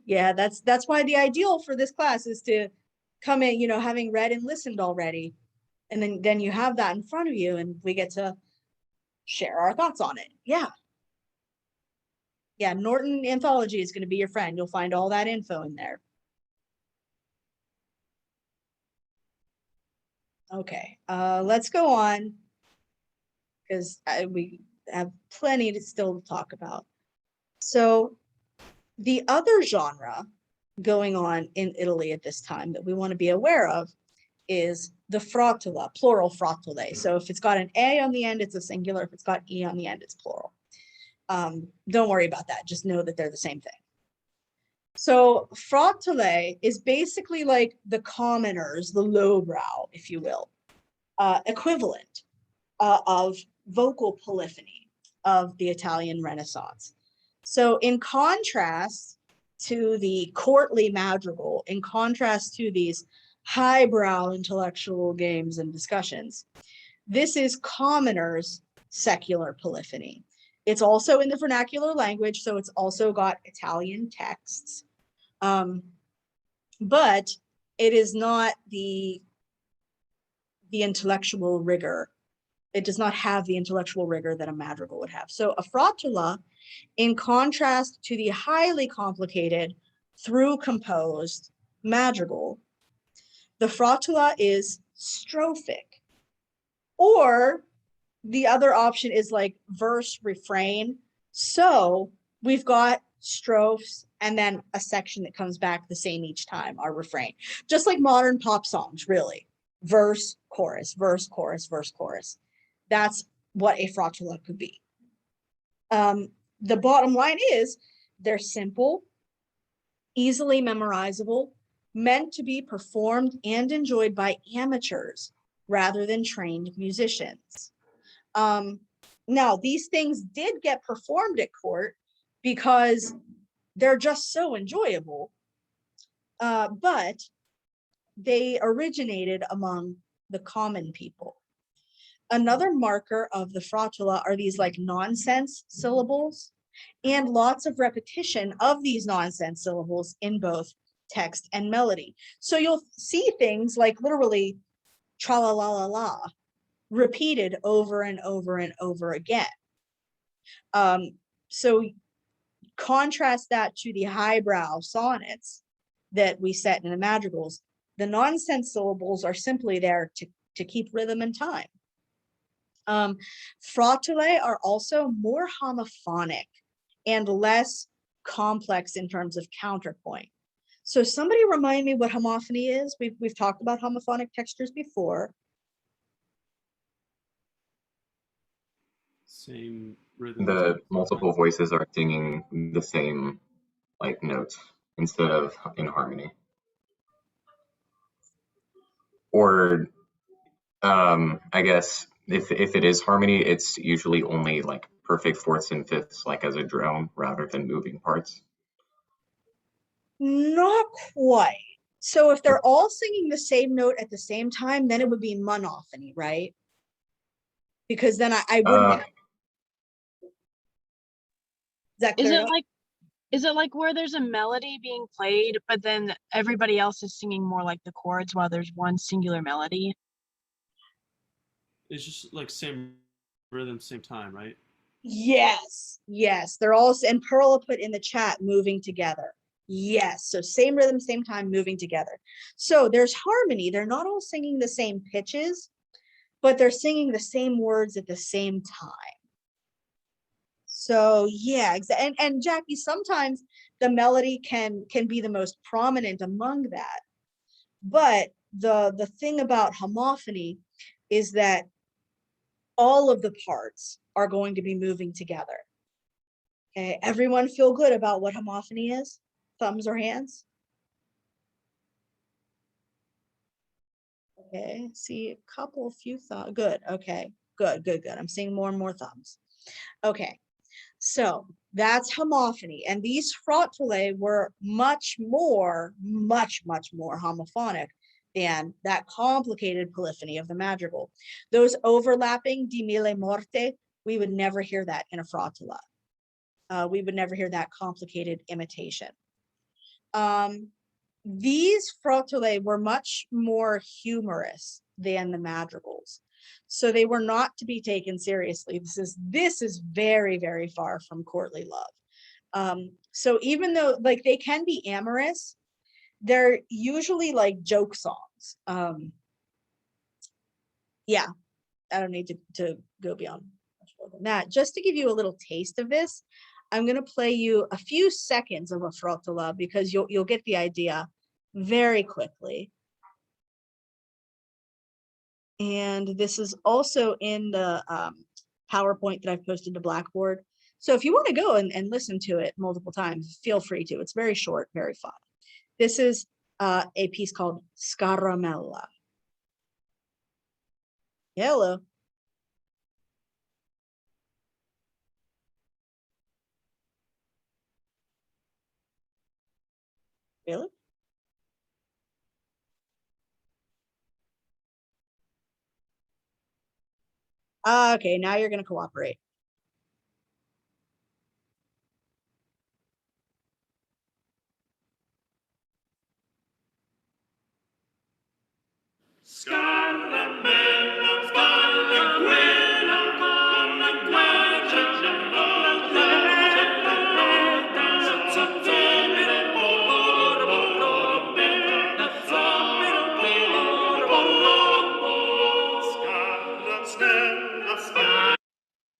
Yeah, that's why the ideal for this class is to come in, you know, having read and listened already. And then you have that in front of you and we get to share our thoughts on it. Yeah. Yeah, Norton Anthology is going to be your friend. You'll find all that info in there. Okay, let's go on because we have plenty to still talk about. So the other genre going on in Italy at this time that we want to be aware of is the frottula, plural frottole. So if it's got an A on the end, it's a singular. If it's got E on the end, it's plural. Don't worry about that. Just know that they're the same thing. So frottole is basically like the commoners, the lowbrow, if you will, equivalent of vocal polyphony of the Italian Renaissance. So in contrast to the courtly madrigal, in contrast to these highbrow intellectual games and discussions, this is commoners' secular polyphony. It's also in the vernacular language, so it's also got Italian texts. But it is not the intellectual rigor. It does not have the intellectual rigor that a madrigal would have. So a frottula, in contrast to the highly complicated, through composed madrigal, the frottula is strophic. Or the other option is like verse refrain. So we've got strophes and then a section that comes back the same each time, our refrain. Just like modern pop songs, really. Verse, chorus, verse, chorus, verse, chorus. That's what a frottula could be. The bottom line is they're simple, easily memorizable, meant to be performed and enjoyed by amateurs rather than trained musicians. Now, these things did get performed at court because they're just so enjoyable, but they originated among the common people. Another marker of the frottula are these like nonsense syllables and lots of repetition of these nonsense syllables in both text and melody. So you'll see things like literally tra la la la la repeated over and over and over again. So contrast that to the highbrow sonnets that we set in the madrigals. The nonsense syllables are simply there to keep rhythm and time. Frottole are also more homophonic and less complex in terms of counterpoint. So somebody remind me what homophony is. We've talked about homophonic textures before. Same rhythm. The multiple voices are singing the same like notes instead of in harmony. Or I guess if it is harmony, it's usually only like perfect fourths and fifths, like as a drone, rather than moving parts. Not quite. So if they're all singing the same note at the same time, then it would be monophony, right? Because then I wouldn't. Is that Is clear it enough? like is it like where there's a melody being played, but then everybody else is singing more like the chords while there's one singular melody? It's just like same rhythm, same time, right? Yes, yes. They're all, and Perla put in the chat, moving together. Yes, so same rhythm, same time, moving together. So there's harmony. They're not all singing the same pitches, but they're singing the same words at the same time. So yeah, and Jackie, sometimes the melody can be the most prominent among that. But the thing about homophony is that all of the parts are going to be moving together. Okay, everyone feel good about what homophony is? Thumbs or hands? Okay, see a couple, few thumbs. Good, okay, good. I'm seeing more and more thumbs. Okay, so that's homophony. And these frottole were much more homophonic than that complicated polyphony of the madrigal. Those overlapping di mille morte, we would never hear that in a frottola. We would never hear that complicated imitation. These frottole were much more humorous than the madrigals. So they were not to be taken seriously. This is very, very far from courtly love. So even though like they can be amorous, they're usually like joke songs. Yeah, I don't need to go beyond much more than that. Just to give you a little taste of this, I'm going to play you a few seconds of a frottola because you'll get the idea very quickly. And this is also in the PowerPoint that I've posted to Blackboard. So if you want to go and listen to it multiple times, feel free to. It's very short, very fun. This is a piece called Scaramella. Hello. Really? Okay, now you're going to cooperate.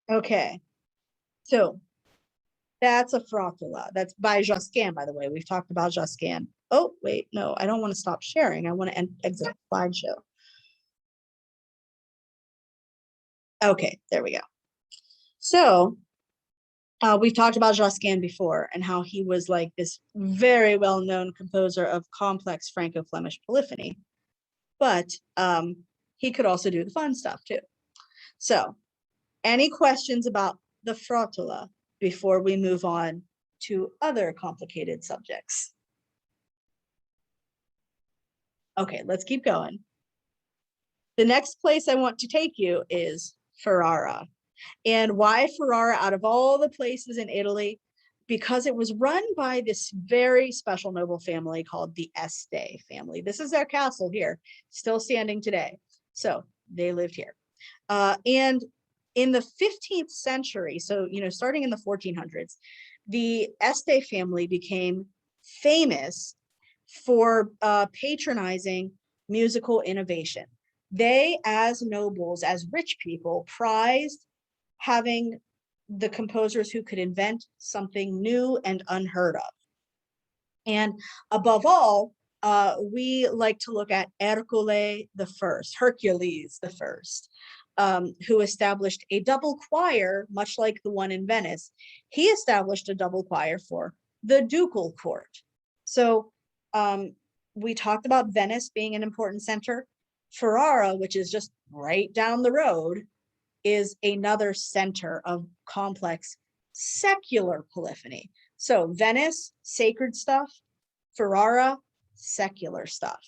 Okay, so that's a frottola. That's by Josquin, by the way. We've talked about Josquin. Oh, wait, no, I don't want to stop sharing. I want to exit the slideshow. Okay, there we go. So we've talked about Josquin before and how he was like this very well-known composer of complex Franco-Flemish polyphony, but he could also do the fun stuff too. So any questions about the frottola before we move on to other complicated subjects? Okay, let's keep going. The next place I want to take you is Ferrara. And why Ferrara out of all the places in Italy? Because it was run by this very special noble family called the Este family. This is their castle here, still standing today. So they lived here. And in the 15th century, so, you know, starting in the 1400s, the Este family became famous for patronizing musical innovation. They, as nobles, as rich people, prized having the composers who could invent something new and unheard of. And above all, we like to look at Hercules the First, who established a double choir, much like the one in Venice. He established a double choir for the ducal court. So we talked about Venice being an important center. Ferrara, which is just right down the road, is another center of complex secular polyphony. So Venice, sacred stuff, Ferrara, secular stuff.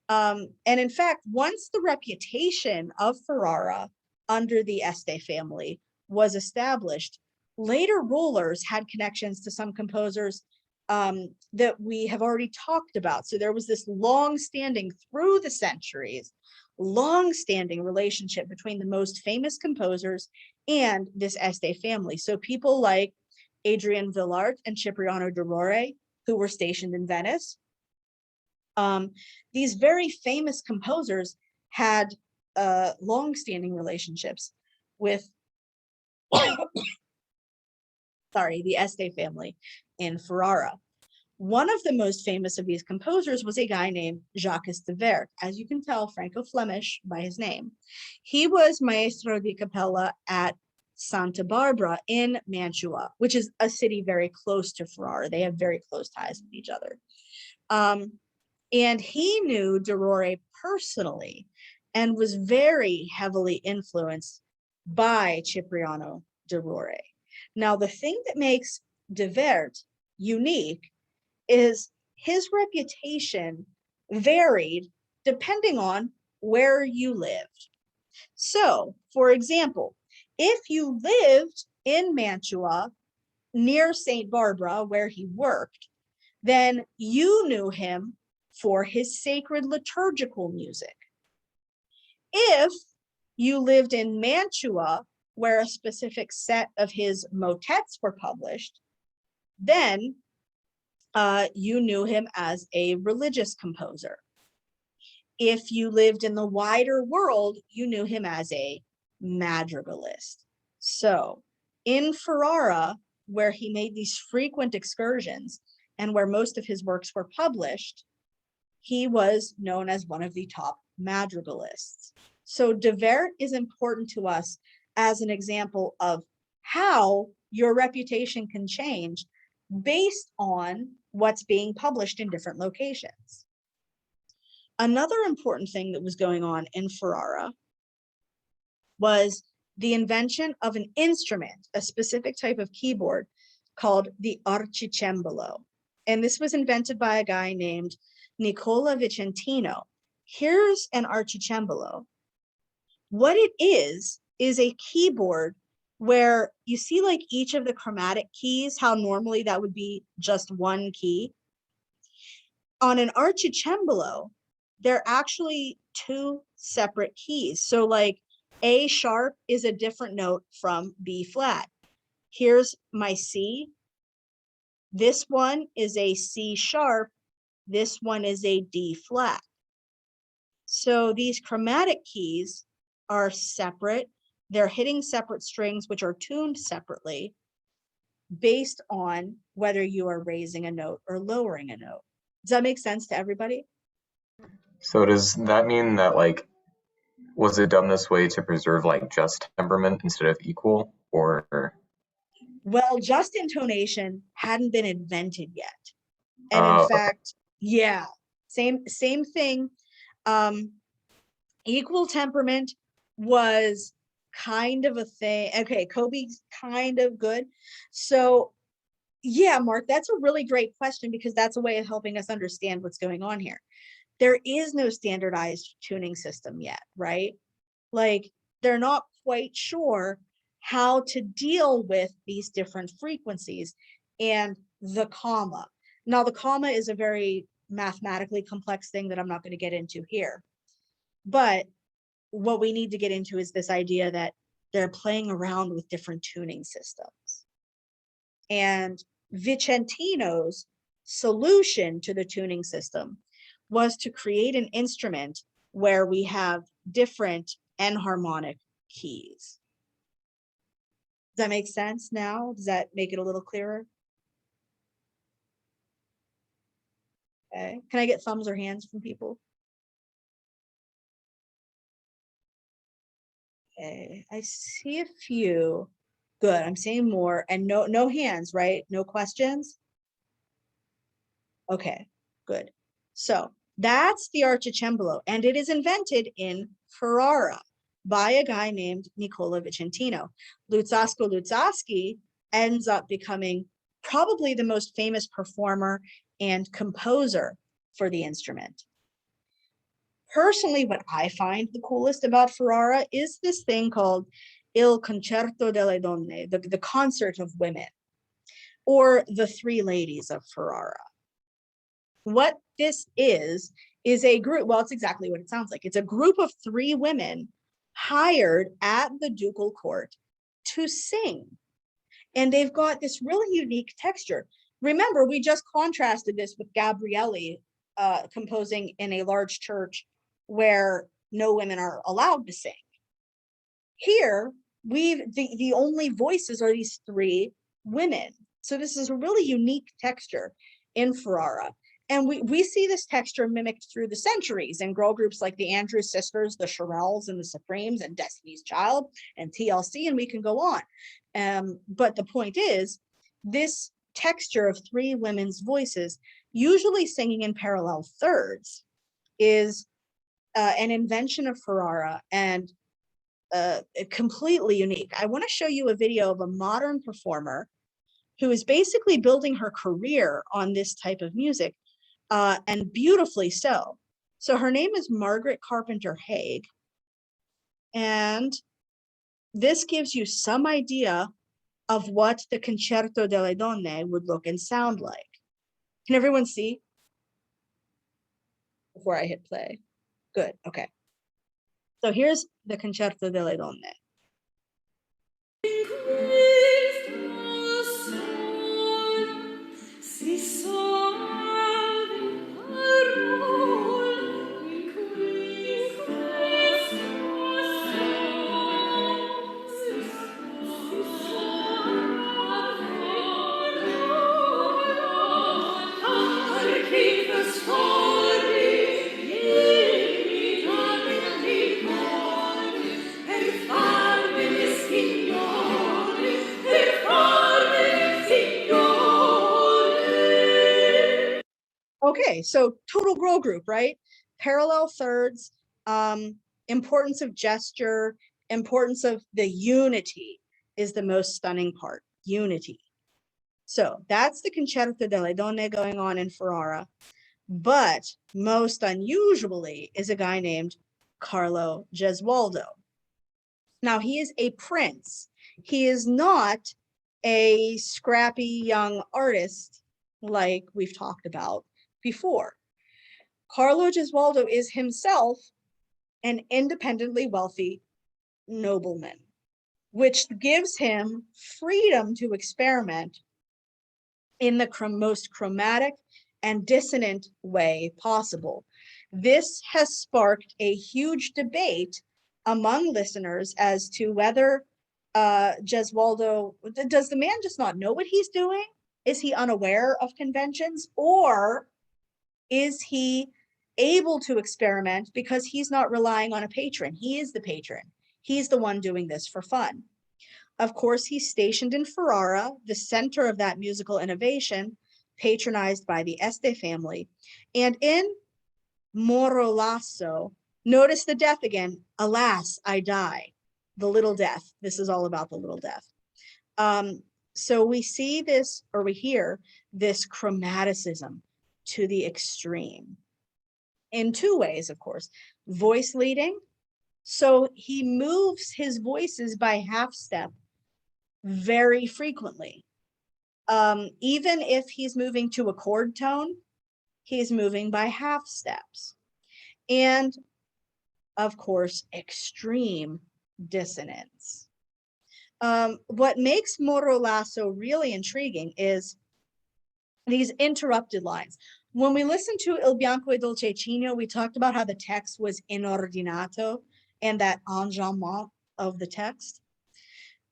And in fact, once the reputation of Ferrara under the Este family was established, later rulers had connections to some composers that we have already talked about. So there was this long-standing, through the centuries, long-standing relationship between the most famous composers and this Este family. So people like Adrian Villart and Cipriano de Rore, who were stationed in Venice. These very famous composers had long-standing relationships with the Este family in Ferrara. One of the most famous of these composers was a guy named Jacques de Werth. As you can tell, Franco-Flemish by his name. He was maestro di capella at Santa Barbara in Mantua, which is a city very close to Ferrara. They have very close ties with each other. And he knew de Rore personally and was very heavily influenced by Cipriano de Rore. Now, the thing that makes de Werth unique is his reputation varied depending on where you lived. So, for example, if you lived in Mantua near St. Barbara, where he worked, then you knew him for his sacred liturgical music. If you lived in Mantua, where a specific set of his motets were published, then you knew him as a religious composer. If you lived in the wider world, you knew him as a madrigalist. So in Ferrara, where he made these frequent excursions and where most of his works were published, he was known as one of the top madrigalists. So de Werth is important to us as an example of how your reputation can change based on what's being published in different locations. Another important thing that was going on in Ferrara was the invention of an instrument, a specific type of keyboard called the archicembalo. And this was invented by a guy named Nicola Vicentino. Here's an archicembalo. What it is a keyboard where you see like each of the chromatic keys, how normally that would be just one key. On an archicembalo, they're actually two separate keys. So like A sharp is a different note from B flat. Here's my C. This one is a C sharp. This one is a D flat. So these chromatic keys are separate. They're hitting separate strings, which are tuned separately based on whether you are raising a note or lowering a note. Does that make sense to everybody? So does that mean that, like, was it done this way to preserve like just temperament instead of equal, or? Well, just intonation hadn't been invented yet. And in fact, yeah, same thing. Equal temperament was kind of a thing. Okay, Kobe's kind of good. So yeah, Mark, that's a really great question because that's a way of helping us understand what's going on here. There is no standardized tuning system yet, right? Like they're not quite sure how to deal with these different frequencies and the comma. Now, the comma is a very mathematically complex thing that I'm not going to get into here. But what we need to get into is this idea that they're playing around with different tuning systems. And Vicentino's solution to the tuning system was to create an instrument where we have different enharmonic keys. Does that make sense now? Does that make it a little clearer? Okay. Can I get thumbs or hands from people? Okay, I see a few. Good, I'm seeing more and no hands, right? No questions? Okay, good. So That's the archicembalo, and it is invented in Ferrara by a guy named Nicola Vicentino. Luzzasco Luzzaschi ends up becoming probably the most famous performer and composer for the instrument. Personally, what I find the coolest about Ferrara is this thing called Il Concerto delle Donne, the Concert of Women, or the Three Ladies of Ferrara. What this is a group, well, it's exactly what it sounds like. It's a group of 3 women hired at the ducal court to sing. And they've got this really unique texture. Remember, we just contrasted this with Gabrielli composing in a large church where no women are allowed to sing. Here, the only voices are these 3 women. So this is a really unique texture in Ferrara. And we see this texture mimicked through the centuries in girl groups like the Andrews Sisters, the Shirelles, and the Supremes, and Destiny's Child, and TLC, and we can go on. But the point is, this texture of 3 women's voices, usually singing in parallel thirds, is an invention of Ferrara and completely unique. I want to show you a video of a modern performer who is basically building her career on this type of music, and beautifully so. So her name is Margaret Carpenter Haig, and this gives you some idea of what the Concerto delle Donne would look and sound like. Can everyone see before I hit play? Good, okay. So here's the Concerto delle Donne. Okay, so total girl group, right? Parallel thirds, importance of gesture, importance of the unity is the most stunning part, unity. So that's the Concerto delle Donne going on in Ferrara, but most unusually is a guy named Carlo Gesualdo. Now he is a prince. He is not a scrappy young artist like we've talked about before. Carlo Gesualdo is himself an independently wealthy nobleman, which gives him freedom to experiment in the most chromatic and dissonant way possible. This has sparked a huge debate among listeners as to whether Gesualdo, does the man just not know what he's doing? Is he unaware of conventions, or is he able to experiment because he's not relying on a patron? He is the patron. He's the one doing this for fun. Of course, he's stationed in Ferrara, the center of that musical innovation, patronized by the Este family. And in Moro Lasso, notice the death again. Alas, I die. The little death. This is all about the little death. So we see this, or we hear this chromaticism to the extreme in 2 ways, of course. Voice leading. So he moves his voices by half step very frequently. Even if he's moving to a chord tone, he's moving by half steps. And of course, extreme dissonance. What makes Moro Lasso really intriguing is these interrupted lines. When we listened to Il Bianco e Dolcecino, we talked about how the text was inordinato and that enjambment of the text.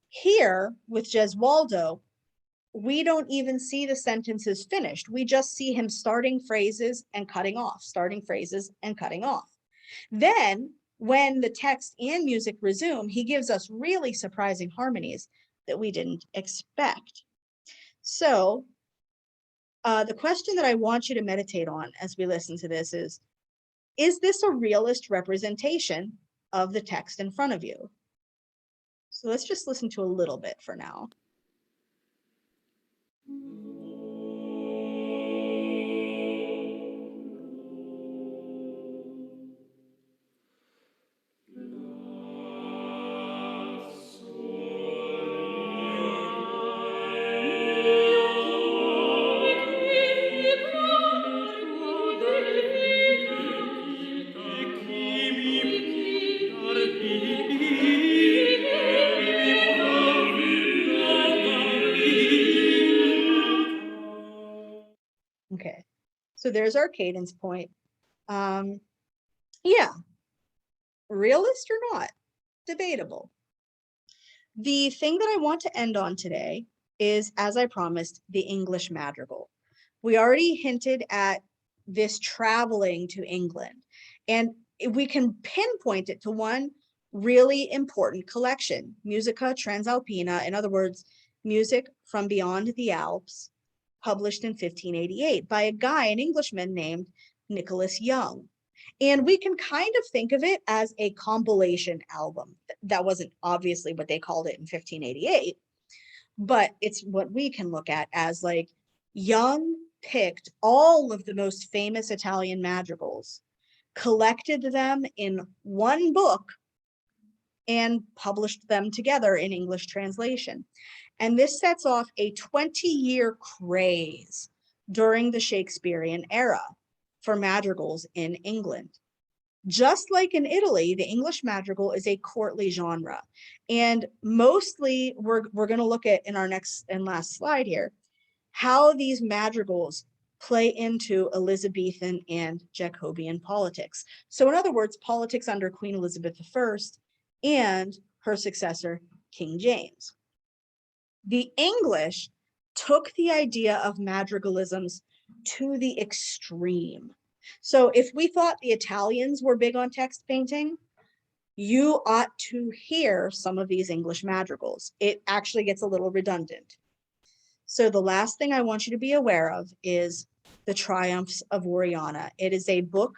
Here with Gesualdo, we don't even see the sentences finished. We just see him starting phrases and cutting off, starting phrases and cutting off. Then when the text and music resume, he gives us really surprising harmonies that we didn't expect. So The question that I want you to meditate on as we listen to this is this a realist representation of the text in front of you? So let's just listen to a little bit for now. Okay, so there's our cadence point. Yeah, realist or not, debatable. The thing that I want to end on today is, as I promised, the English madrigal. We already hinted at this traveling to England, and we can pinpoint it to one really important collection, Musica Transalpina, in other words, music from beyond the Alps, published in 1588 by a guy, an Englishman named Nicholas Young. And we can kind of think of it as a compilation album. That wasn't obviously what they called it in 1588, but it's what we can look at as like Young picked all of the most famous Italian madrigals, collected them in one book, and published them together in English translation. And this sets off a 20-year craze during the Shakespearean era for madrigals in England. Just like in Italy, the English madrigal is a courtly genre. And mostly we're going to look at in our next and last slide here, how these madrigals play into Elizabethan and Jacobean politics. So in other words, politics under Queen Elizabeth I and her successor, King James. The English took the idea of madrigalisms to the extreme. So if we thought the Italians were big on text painting, you ought to hear some of these English madrigals. It actually gets a little redundant. So the last thing I want you to be aware of is The Triumphs of Oriana. It is a book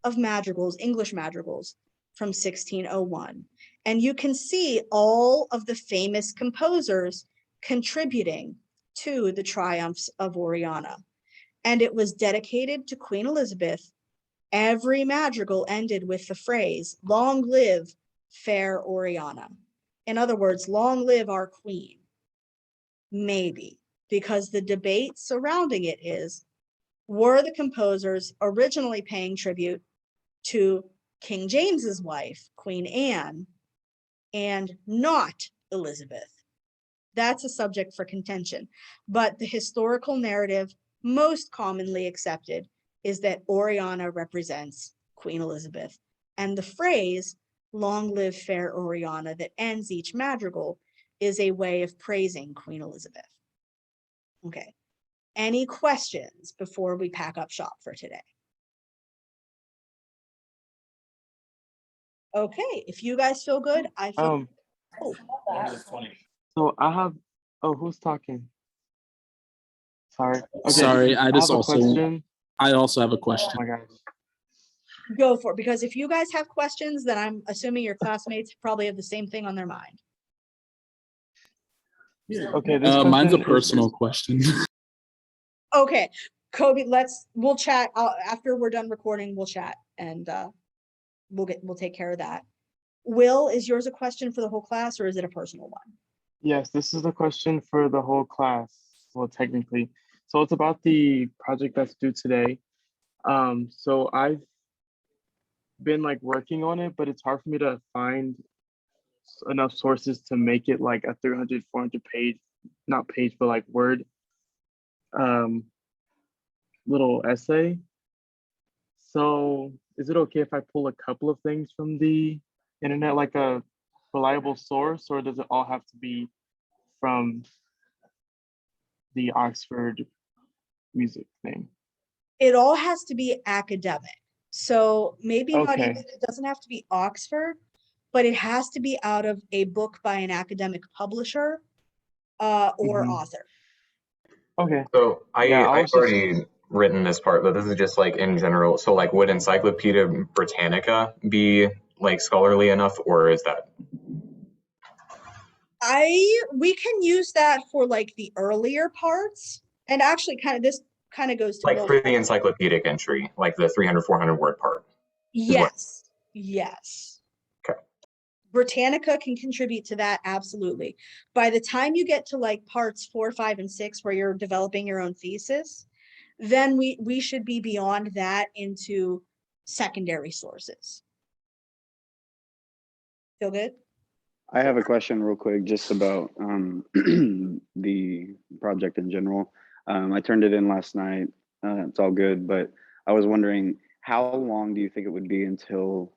of madrigals, English madrigals, from 1601. And you can see all of the famous composers contributing to The Triumphs of Oriana. And it was dedicated to Queen Elizabeth. Every madrigal ended with the phrase, "Long live fair Oriana." In other words, long live our queen. Maybe, because the debate surrounding it is, were the composers originally paying tribute to King James's wife, Queen Anne, and not Elizabeth? That's a subject for contention. But the historical narrative most commonly accepted is that Oriana represents Queen Elizabeth. And the phrase, "Long live fair Oriana," that ends each madrigal is a way of praising Queen Elizabeth. Okay, any questions before we pack up shop for today? Okay, if you guys feel good, I feel. Oh, So I have. Oh, who's talking? Sorry. Okay. Sorry, I just have a also question. I also have a question. Oh my gosh. go for it, because if you guys have questions, then I'm assuming your classmates probably have the same thing on their mind. Okay. This Mine's a question is- personal question. Okay, Kobe, we'll chat after we're done recording. We'll chat and we'll take care of that. Will, is yours a question for the whole class or is it a personal one? Yes, this is a question for the whole class. Well, technically. So it's about the project that's due today. So I've been like working on it, but it's hard for me to find enough sources to make it like a 300, 400 page, not page, but like word little essay. So is it okay if I pull a couple of things from the internet, like a reliable source, or does it all have to be from the Oxford music thing? It all has to be academic. So maybe not Okay. even, it doesn't have to be Oxford, but it has to be out of a book by an academic publisher or Mhm. author. Okay. So Yeah, I I've was just already written this part, but this is just like in general. So like, would Encyclopedia Britannica be like scholarly enough, or is that We can use that for like the earlier parts, and actually this kind of goes to like both. for the encyclopedic entry, like the 300, 400 word part? Yes, yes. Okay. Britannica can contribute to that, absolutely. By the time you get to like parts 4, 5, and 6, where you're developing your own thesis, then we should be beyond that into secondary sources. Feel good? I have a question real quick just about the project in general. I turned it in last night. It's all good, but I was wondering how long do you think it would be until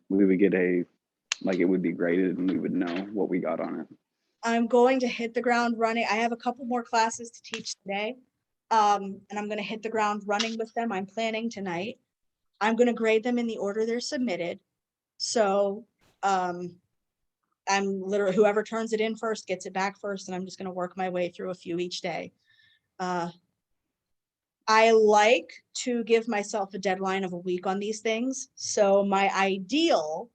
we would get it would be graded and we would know what we got on it? I'm going to hit the ground running. I have a couple more classes to teach today. And I'm going to hit the ground running with them. I'm planning tonight. I'm going to grade them in the order they're submitted. So I'm literally, whoever turns it in first gets it back first, and I'm just going to work my way through a few each day. I like to give myself a deadline of a week on these things. So my ideal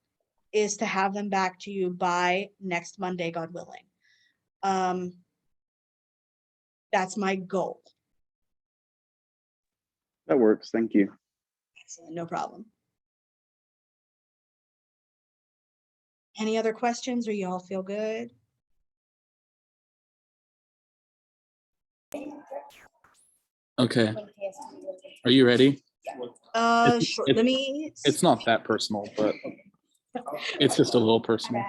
is to have them back to you by next Monday, God willing. That's my goal. That works. Thank you. Excellent, no problem. Any other questions, or you all feel good? Okay. Are you ready? Sure. Let me. It's not that personal, but it's just a little personal.